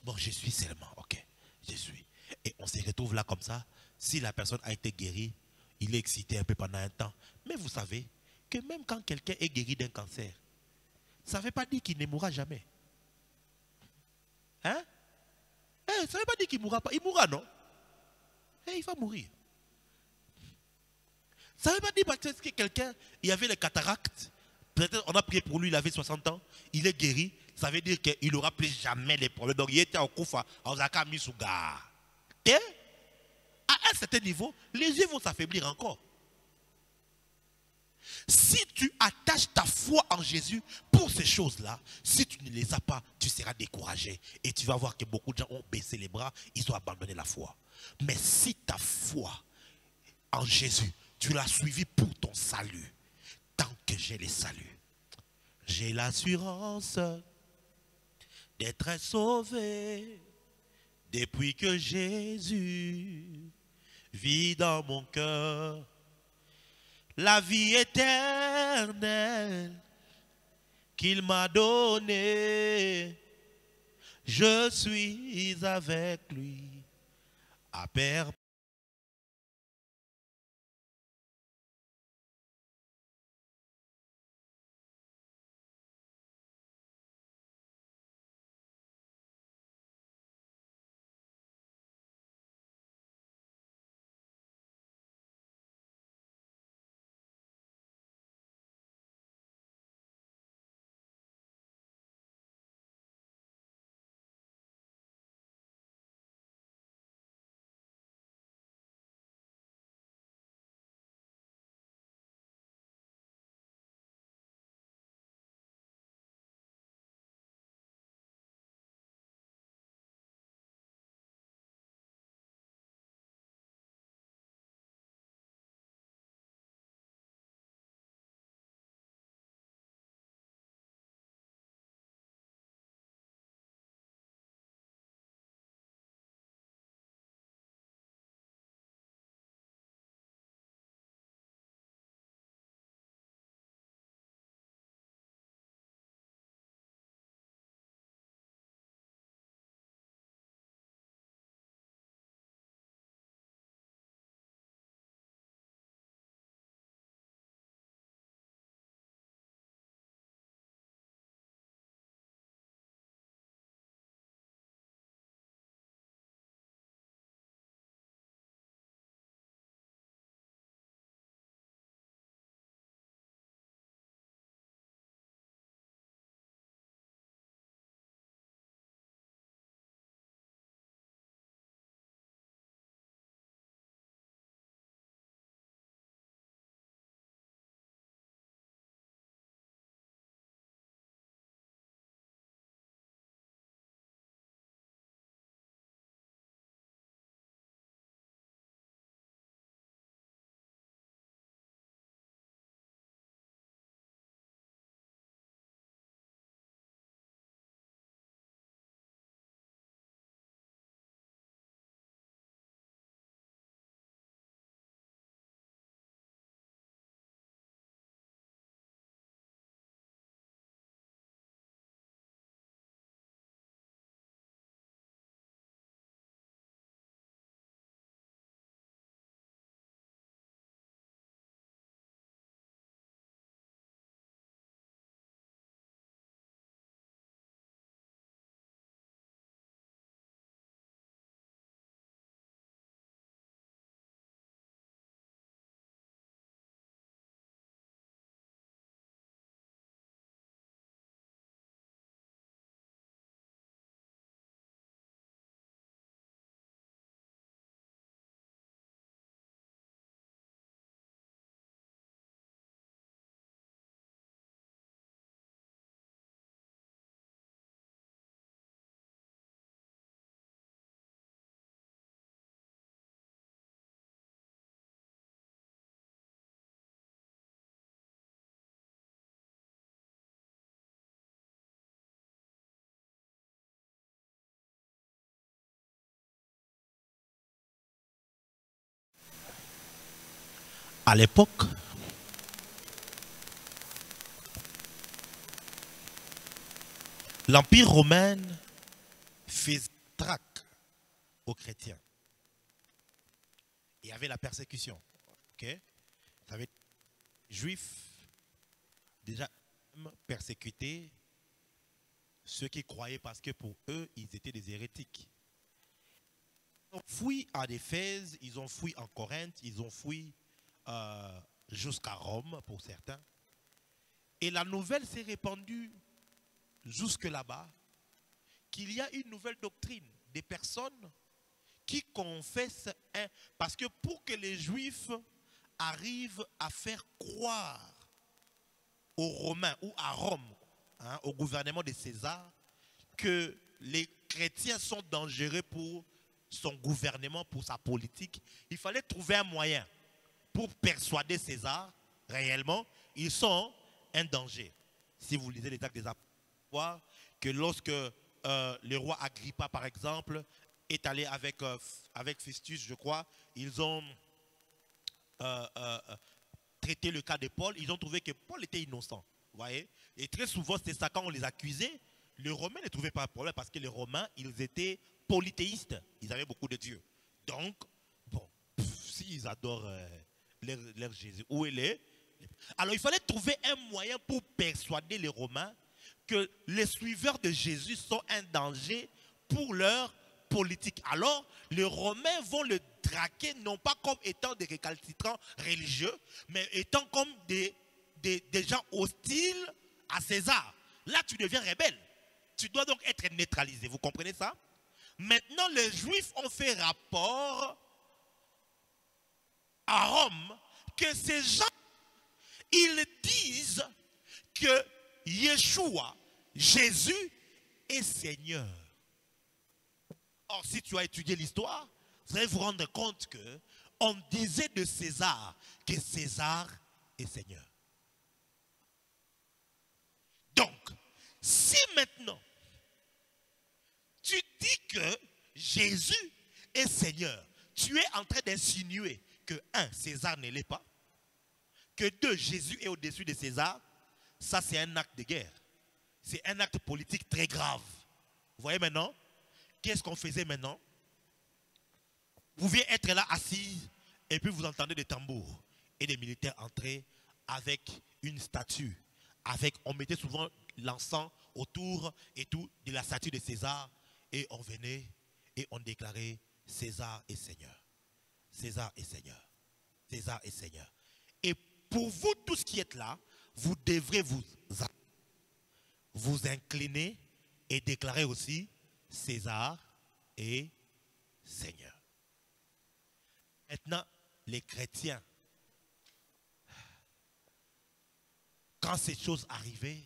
S1: bon, je suis seulement, ok, je suis. Et on se retrouve là comme ça. Si la personne a été guérie, il est excité un peu pendant un temps. Mais vous savez que même quand quelqu'un est guéri d'un cancer, ça ne veut pas dire qu'il ne mourra jamais. Hein? Ça ne veut pas dire qu'il ne mourra pas. Il mourra, non? Il va mourir. Ça ne veut pas dire parce que quelqu'un, il avait les cataractes. Peut-être on a prié pour lui, il avait 60 ans. Il est guéri. Ça veut dire qu'il n'aura plus jamais les problèmes. Donc il était en Koufa, en Zaka Misuga. À un certain niveau, les yeux vont s'affaiblir encore. Si tu attaches ta foi en Jésus pour ces choses-là, si tu ne les as pas, tu seras découragé. Et tu vas voir que beaucoup de gens ont baissé les bras, ils ont abandonné la foi. Mais si ta foi en Jésus, tu l'as suivi pour ton salut, tant que j'ai le salut, j'ai l'assurance d'être sauvé depuis que Jésus vit dans mon cœur. La vie éternelle qu'il m'a donnée, je suis avec lui à perpétuité. À l'époque, l'Empire romain faisait traque aux chrétiens. Il y avait la persécution. Ok? Vous savez, les Juifs, déjà persécutés ceux qui croyaient parce que pour eux, ils étaient des hérétiques. Ils ont fui à Éphèse, ils ont fui en Corinthe, ils ont fui jusqu'à Rome pour certains. Et la nouvelle s'est répandue jusque là-bas qu'il y a une nouvelle doctrine des personnes qui confessent parce que pour que les Juifs arrivent à faire croire aux Romains ou à Rome, hein, au gouvernement de César, que les chrétiens sont dangereux pour son gouvernement, pour sa politique, il fallait trouver un moyen pour persuader César réellement ils sont un danger. Si vous lisez les Actes des Apôtres, que lorsque le roi Agrippa, par exemple, est allé avec Festus, je crois, ils ont traité le cas de Paul, ils ont trouvé que Paul était innocent. Vous voyez? Et très souvent, c'était ça, quand on les accusait, les Romains ne trouvaient pas de problème parce que les Romains, ils étaient polythéistes. Ils avaient beaucoup de dieux. Donc, bon, s'ils adorent leur Jésus, où il est? Alors, il fallait trouver un moyen pour persuader les Romains que les suiveurs de Jésus sont un danger pour leur politique. Alors, les Romains vont le traquer, non pas comme étant des récalcitrants religieux, mais étant comme des gens hostiles à César. Là, tu deviens rebelle. Tu dois donc être neutralisé. Vous comprenez ça? Maintenant, les Juifs ont fait rapport à Rome que ces gens, ils disent que Yeshua, Jésus, est Seigneur. Or, si tu as étudié l'histoire, vous allez vous rendre compte que on disait de César que César est Seigneur. Donc, si maintenant tu dis que Jésus est Seigneur, tu es en train d'insinuer que 1, César ne l'est pas, que 2, Jésus est au-dessus de César, ça c'est un acte de guerre. C'est un acte politique très grave. Vous voyez maintenant? Qu'est-ce qu'on faisait maintenant? Vous pouviez être là assis et puis vous entendez des tambours et des militaires entrer avec une statue. On mettait souvent l'encens autour et tout de la statue de César et on venait et on déclarait César est Seigneur. César est Seigneur. César est Seigneur. Et pour vous tous qui êtes là, vous devrez vous incliner et déclarer aussi César est Seigneur. Maintenant, les chrétiens, quand ces choses arrivaient,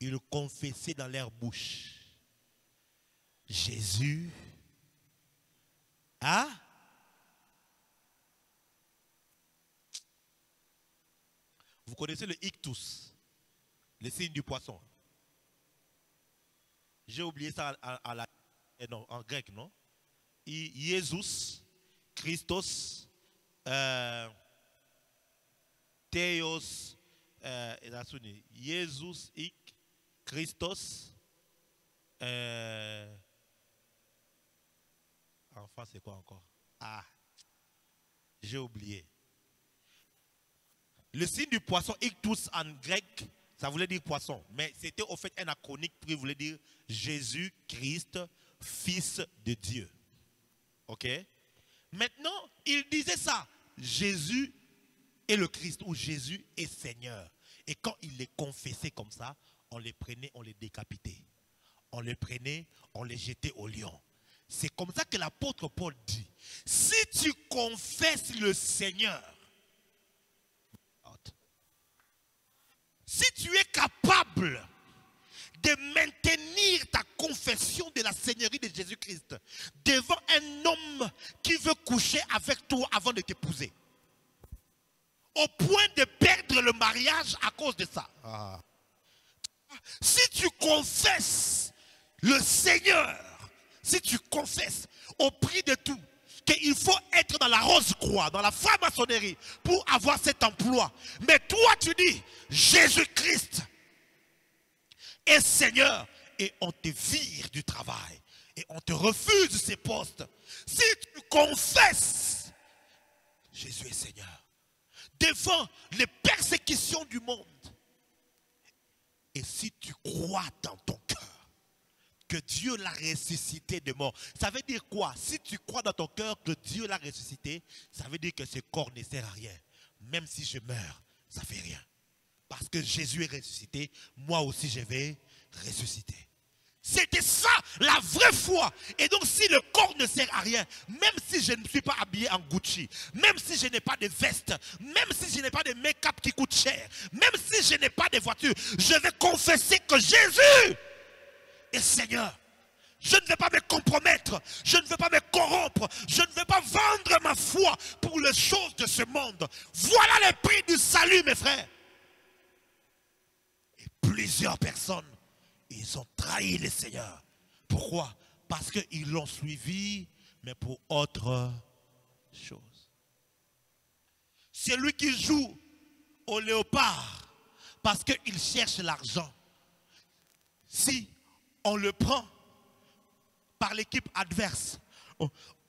S1: ils confessaient dans leur bouche Jésus a Vous connaissez le ictus, le signe du poisson. J'ai oublié ça en grec, non? Jésus, Christos, Theos, Jésus, Christos, enfin c'est quoi encore? Ah, j'ai oublié. Le signe du poisson, ictus en grec, ça voulait dire poisson. Mais c'était au fait un acronyme qui voulait dire Jésus-Christ, Fils de Dieu. Ok? Maintenant, il disait ça. Jésus est le Christ ou Jésus est Seigneur. Et quand il les confessait comme ça, on les prenait, on les décapitait. On les prenait, on les jetait au lion. C'est comme ça que l'apôtre Paul dit, si tu confesses le Seigneur, si tu es capable de maintenir ta confession de la Seigneurie de Jésus-Christ devant un homme qui veut coucher avec toi avant de t'épouser, au point de perdre le mariage à cause de ça. Si tu confesses le Seigneur, si tu confesses au prix de tout, qu'il faut être dans la Rose-Croix, dans la franc-maçonnerie, pour avoir cet emploi. Mais toi, tu dis, Jésus-Christ est Seigneur, et on te vire du travail, et on te refuse ces postes. Si tu confesses, Jésus est Seigneur, devant les persécutions du monde, et si tu crois dans ton cœur que Dieu l'a ressuscité de mort, ça veut dire quoi? Si tu crois dans ton cœur que Dieu l'a ressuscité, ça veut dire que ce corps ne sert à rien. Même si je meurs, ça ne fait rien. Parce que Jésus est ressuscité, moi aussi je vais ressusciter. C'était ça la vraie foi. Et donc si le corps ne sert à rien, même si je ne suis pas habillé en Gucci, même si je n'ai pas de veste, même si je n'ai pas de make-up qui coûte cher, même si je n'ai pas de voiture, je vais confesser que Jésus est Seigneur. Je ne vais pas me compromettre, je ne vais pas me corrompre, je ne vais pas vendre ma foi pour les choses de ce monde. Voilà le prix du salut, mes frères. Et plusieurs personnes, ils ont trahi le Seigneur. Pourquoi? Parce qu'ils l'ont suivi, mais pour autre chose. C'est lui qui joue au léopard parce qu'il cherche l'argent. Si on le prend par l'équipe adverse,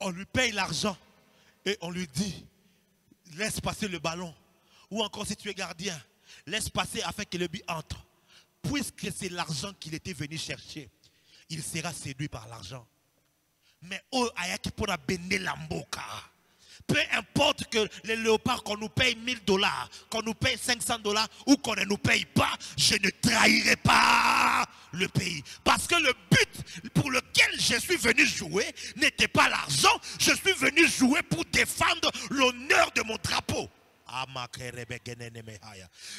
S1: on lui paye l'argent et on lui dit, laisse passer le ballon. Ou encore si tu es gardien, laisse passer afin que le but entre. Puisque c'est l'argent qu'il était venu chercher, il sera séduit par l'argent. Mais peu importe que les léopards, qu'on nous paye $1000, qu'on nous paye $500 ou qu'on ne nous paye pas, je ne trahirai pas le pays. Parce que le but pour lequel je suis venu jouer n'était pas l'argent, je suis venu jouer pour défendre l'honneur de mon drapeau.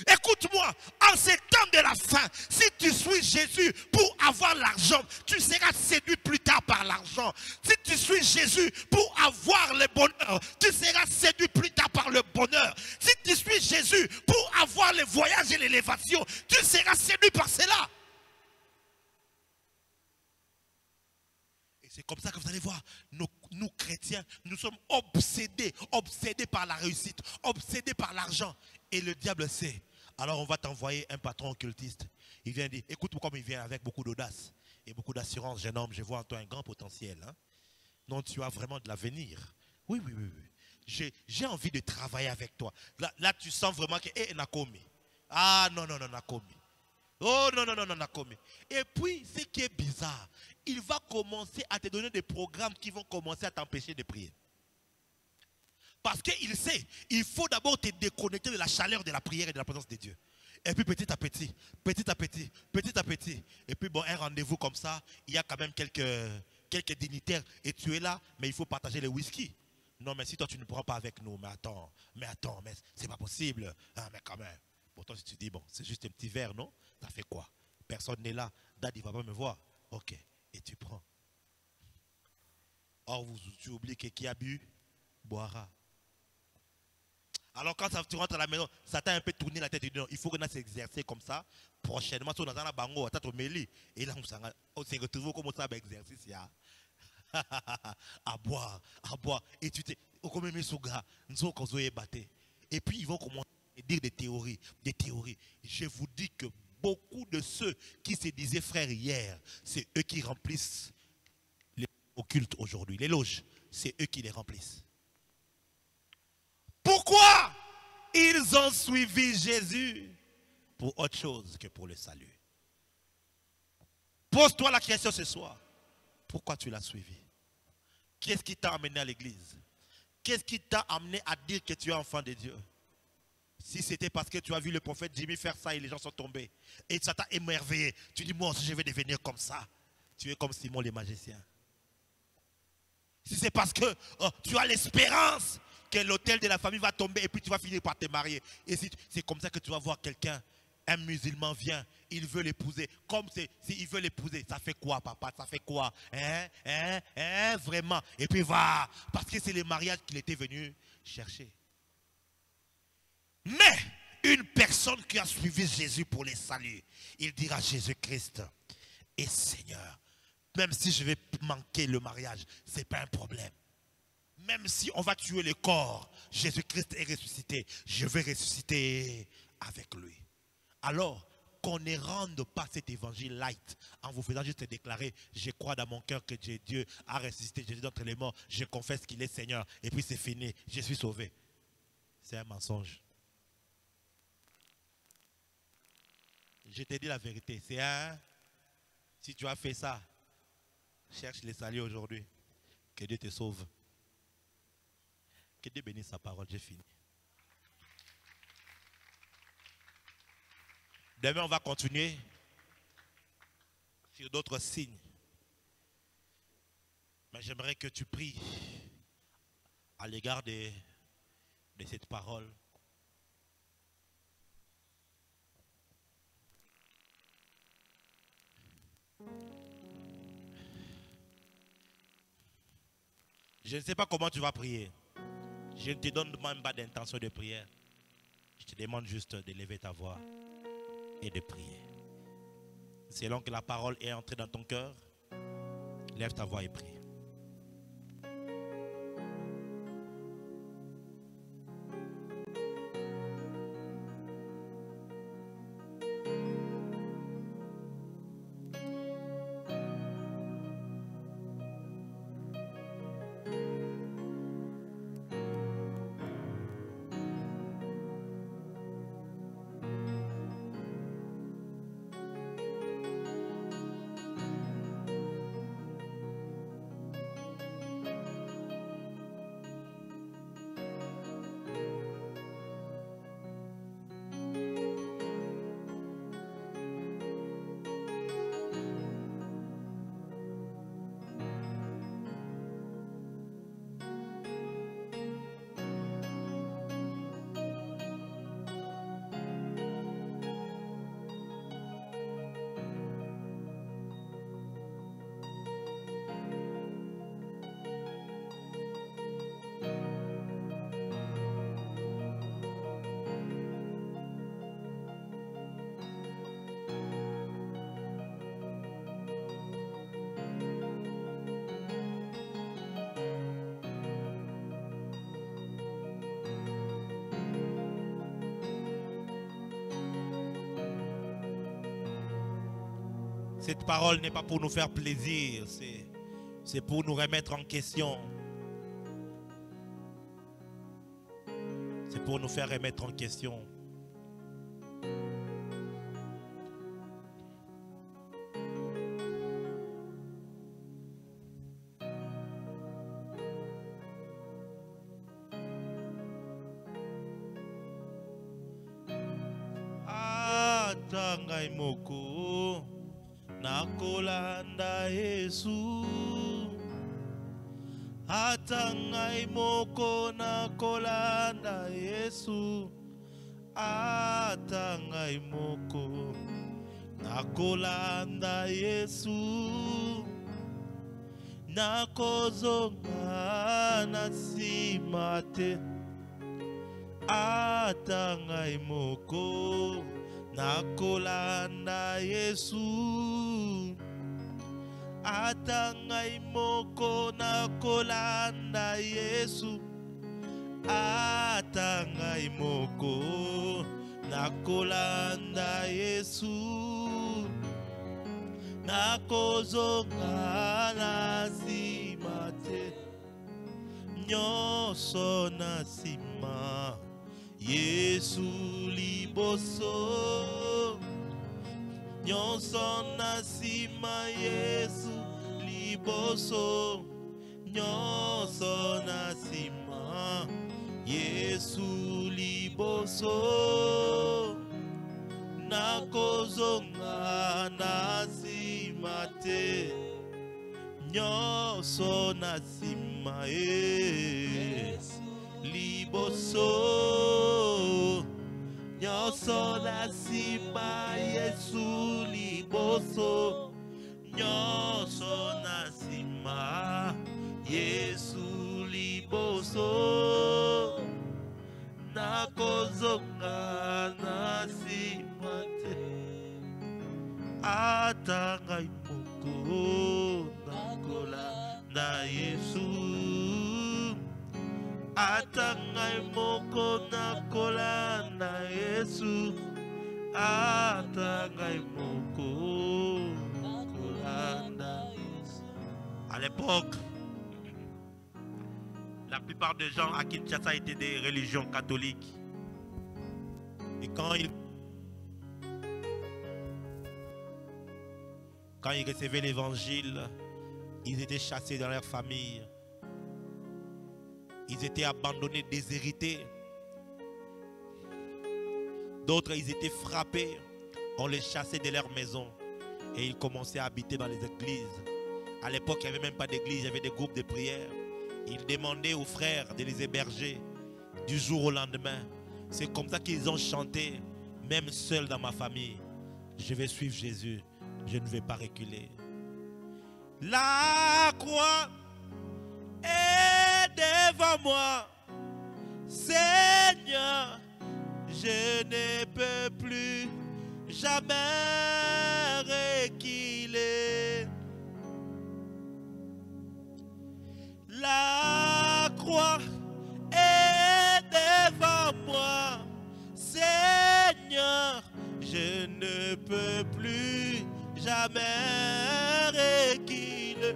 S1: Écoute-moi, en ces temps de la fin, si tu suis Jésus pour avoir l'argent, tu seras séduit plus tard par l'argent. Si tu suis Jésus pour avoir le bonheur, tu seras séduit plus tard par le bonheur. Si tu suis Jésus pour avoir le voyage et l'élévation, tu seras séduit par cela. C'est comme ça que vous allez voir, nous chrétiens, nous sommes obsédés par la réussite, obsédés par l'argent. Et le diable sait. Alors on va t'envoyer un patron occultiste. Il vient dire, écoute-moi comme il vient avec beaucoup d'audace et beaucoup d'assurance, jeune homme, je vois en toi un grand potentiel. Hein? Non, tu as vraiment de l'avenir. Oui. J'ai envie de travailler avec toi. Là tu sens vraiment que, Nakomi. Ah non, Nakomi. Oh non, Nakomi. Et puis, ce qui est bizarre, il va commencer à te donner des programmes qui vont commencer à t'empêcher de prier. Parce qu'il sait, il faut d'abord te déconnecter de la chaleur de la prière et de la présence de Dieu. Et puis petit à petit, et puis bon, un rendez-vous comme ça, il y a quand même quelques dignitaires et tu es là, mais il faut partager le whisky. Non, mais si toi tu ne prends pas avec nous, mais attends, mais c'est pas possible. Ah, mais quand même. Pourtant, si tu dis, bon, c'est juste un petit verre, non? Ça fait quoi? Personne n'est là. Dad, il ne va pas me voir. Ok. Et tu prends. Or, tu oublies que qui a bu, boira. Alors, quand tu rentres à la maison, ça t'a un peu tourné la tête. Tu dis, non, il faut qu'on s'exercer comme ça. Prochainement, si on a un bango, et là, on s'est retrouvé comme ça, avec exercice. À boire. Et tu t'es. Et puis, ils vont commencer à dire des théories. Je vous dis que beaucoup de ceux qui se disaient frères hier, c'est eux qui remplissent les occultes aujourd'hui. Les loges, c'est eux qui les remplissent. Pourquoi? Ils ont suivi Jésus pour autre chose que pour le salut. Pose-toi la question ce soir. Pourquoi tu l'as suivi? Qu'est-ce qui t'a amené à l'église? Qu'est-ce qui t'a amené à dire que tu es enfant de Dieu? Si c'était parce que tu as vu le prophète Jimmy faire ça et les gens sont tombés, et ça t'a émerveillé, tu dis, moi aussi je vais devenir comme ça. Tu es comme Simon le magicien. Si c'est parce que tu as l'espérance que l'autel de la famille va tomber et puis tu vas finir par te marier. Et si c'est comme ça que tu vas voir quelqu'un, un musulman vient, il veut l'épouser. Comme s'il veut l'épouser, ça fait quoi papa? Ça fait quoi? Vraiment. Et puis va, parce que c'est le mariage qu'il était venu chercher. Mais une personne qui a suivi Jésus pour les saluts, il dira Jésus-Christ est Seigneur. Même si je vais manquer le mariage, ce n'est pas un problème. Même si on va tuer le corps, Jésus-Christ est ressuscité. Je vais ressusciter avec lui. Alors, qu'on ne rende pas cet évangile light en vous faisant juste déclarer, je crois dans mon cœur que Dieu a ressuscité Jésus d'entre les morts, je confesse qu'il est Seigneur, et puis c'est fini, je suis sauvé. C'est un mensonge. Je te dis la vérité, c'est un... Si tu as fait ça, cherche les saluts aujourd'hui. Que Dieu te sauve. Que Dieu bénisse sa parole, j'ai fini. Demain, on va continuer sur d'autres signes. Mais j'aimerais que tu pries à l'égard de cette parole. Je ne sais pas comment tu vas prier. Je ne te donne même pas d'intention de prière. Je te demande juste de lever ta voix et de prier. Selon que la parole est entrée dans ton cœur, lève ta voix et prie. Cette parole n'est pas pour nous faire plaisir, c'est pour nous remettre en question. C'est pour nous faire remettre en question. Atangai moko nakolanda Yesu. Atangai moko nakolanda Yesu. Atangai moko nakolanda Yesu. Nakozonga na nsima te. Atangai moko nakolanda Yesu. Atangai moko nakolanda Yesu. Atangai moko nakolanda Yesu. Nakozonga na nsima te. Nyonso na nsima Yesu liboso. Nyonso na nsima Yesu liboso. Nyonso na nsima Yesu liboso. Nakozonga na nsima te. Nyonso na nsima Yesu liboso. Nyonso na nsima Yesu liboso. Nyonso na nsima Yesu liboso. Nakozonga na nsima te. Atangai moko nakolanda Yesu. Atangai moko na kolanda Yesu. Atangai moko kolanda. À l'époque, la plupart des gens à Kinshasa étaient des religions catholiques. Et quand ils recevaient l'évangile, ils étaient chassés dans leur famille. Ils étaient abandonnés, déshérités. D'autres, ils étaient frappés. On les chassait de leur maison. Et ils commençaient à habiter dans les églises. À l'époque, il n'y avait même pas d'église, il y avait des groupes de prière. Ils demandaient aux frères de les héberger du jour au lendemain. C'est comme ça qu'ils ont chanté, même seul dans ma famille. Je vais suivre Jésus, je ne vais pas reculer. La croix est devant moi, Seigneur, je ne peux plus jamais reculer. La croix est devant moi, Seigneur, je ne peux plus jamais reculer.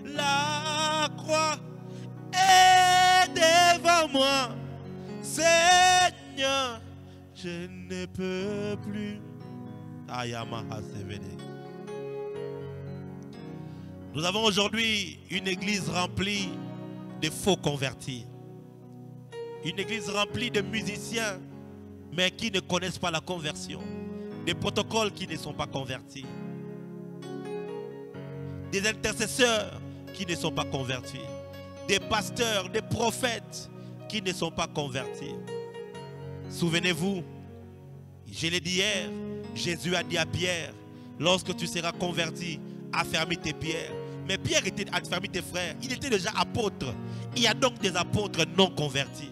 S1: La croix est devant moi, Seigneur, je ne peux plus. Nous avons aujourd'hui une église remplie de faux convertis. Une église remplie de musiciens, mais qui ne connaissent pas la conversion. Des protocoles qui ne sont pas convertis. Des intercesseurs qui ne sont pas convertis. Des pasteurs, des prophètes qui ne sont pas convertis. Souvenez-vous, je l'ai dit hier, Jésus a dit à Pierre, lorsque tu seras converti, affermis tes pierres. Mais Pierre était affermi tes frères. Il était déjà apôtre. Il y a donc des apôtres non convertis.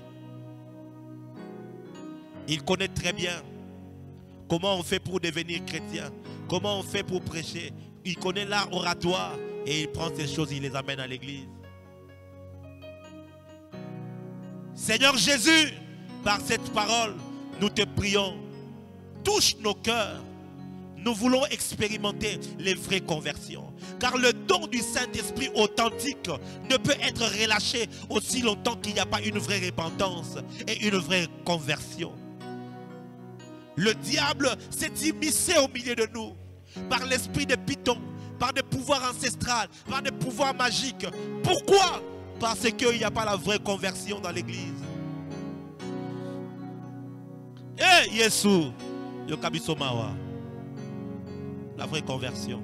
S1: Il connaît très bien comment on fait pour devenir chrétien. Comment on fait pour prêcher. Il connaît l'art oratoire. Et il prend ces choses, il les amène à l'église. Seigneur Jésus, par cette parole, nous te prions. Touche nos cœurs. Nous voulons expérimenter les vraies conversions. Car le don du Saint-Esprit authentique ne peut être relâché aussi longtemps qu'il n'y a pas une vraie repentance et une vraie conversion. Le diable s'est immiscé au milieu de nous par l'esprit de Python, par des pouvoirs ancestrales, par des pouvoirs magiques. Pourquoi? Parce qu'il n'y a pas la vraie conversion dans l'église. Eh, Yesu, Yokabisomawa. La vraie conversion.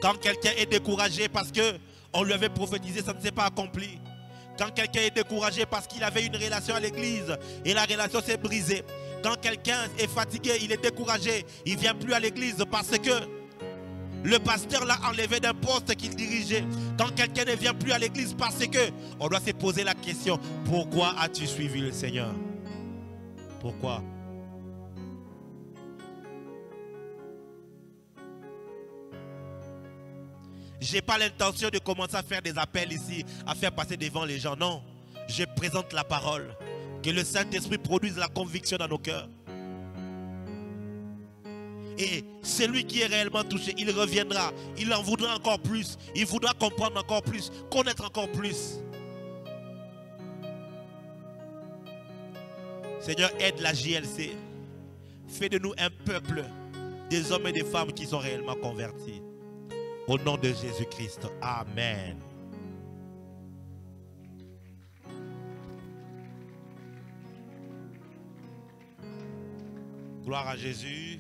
S1: Quand quelqu'un est découragé parce qu'on lui avait prophétisé, ça ne s'est pas accompli. Quand quelqu'un est découragé parce qu'il avait une relation à l'église et la relation s'est brisée. Quand quelqu'un est fatigué, il est découragé, il ne vient plus à l'église parce que le pasteur l'a enlevé d'un poste qu'il dirigeait. Quand quelqu'un ne vient plus à l'église parce que on doit se poser la question, pourquoi as-tu suivi le Seigneur? Pourquoi? Je n'ai pas l'intention de commencer à faire des appels ici, à faire passer devant les gens. Non, je présente la parole. Que le Saint-Esprit produise la conviction dans nos cœurs. Et celui qui est réellement touché, il reviendra. Il en voudra encore plus. Il voudra comprendre encore plus, connaître encore plus. Seigneur, aide la JLC. Fais de nous un peuple, des hommes et des femmes qui sont réellement convertis. Au nom de Jésus-Christ. Amen. Gloire à Jésus.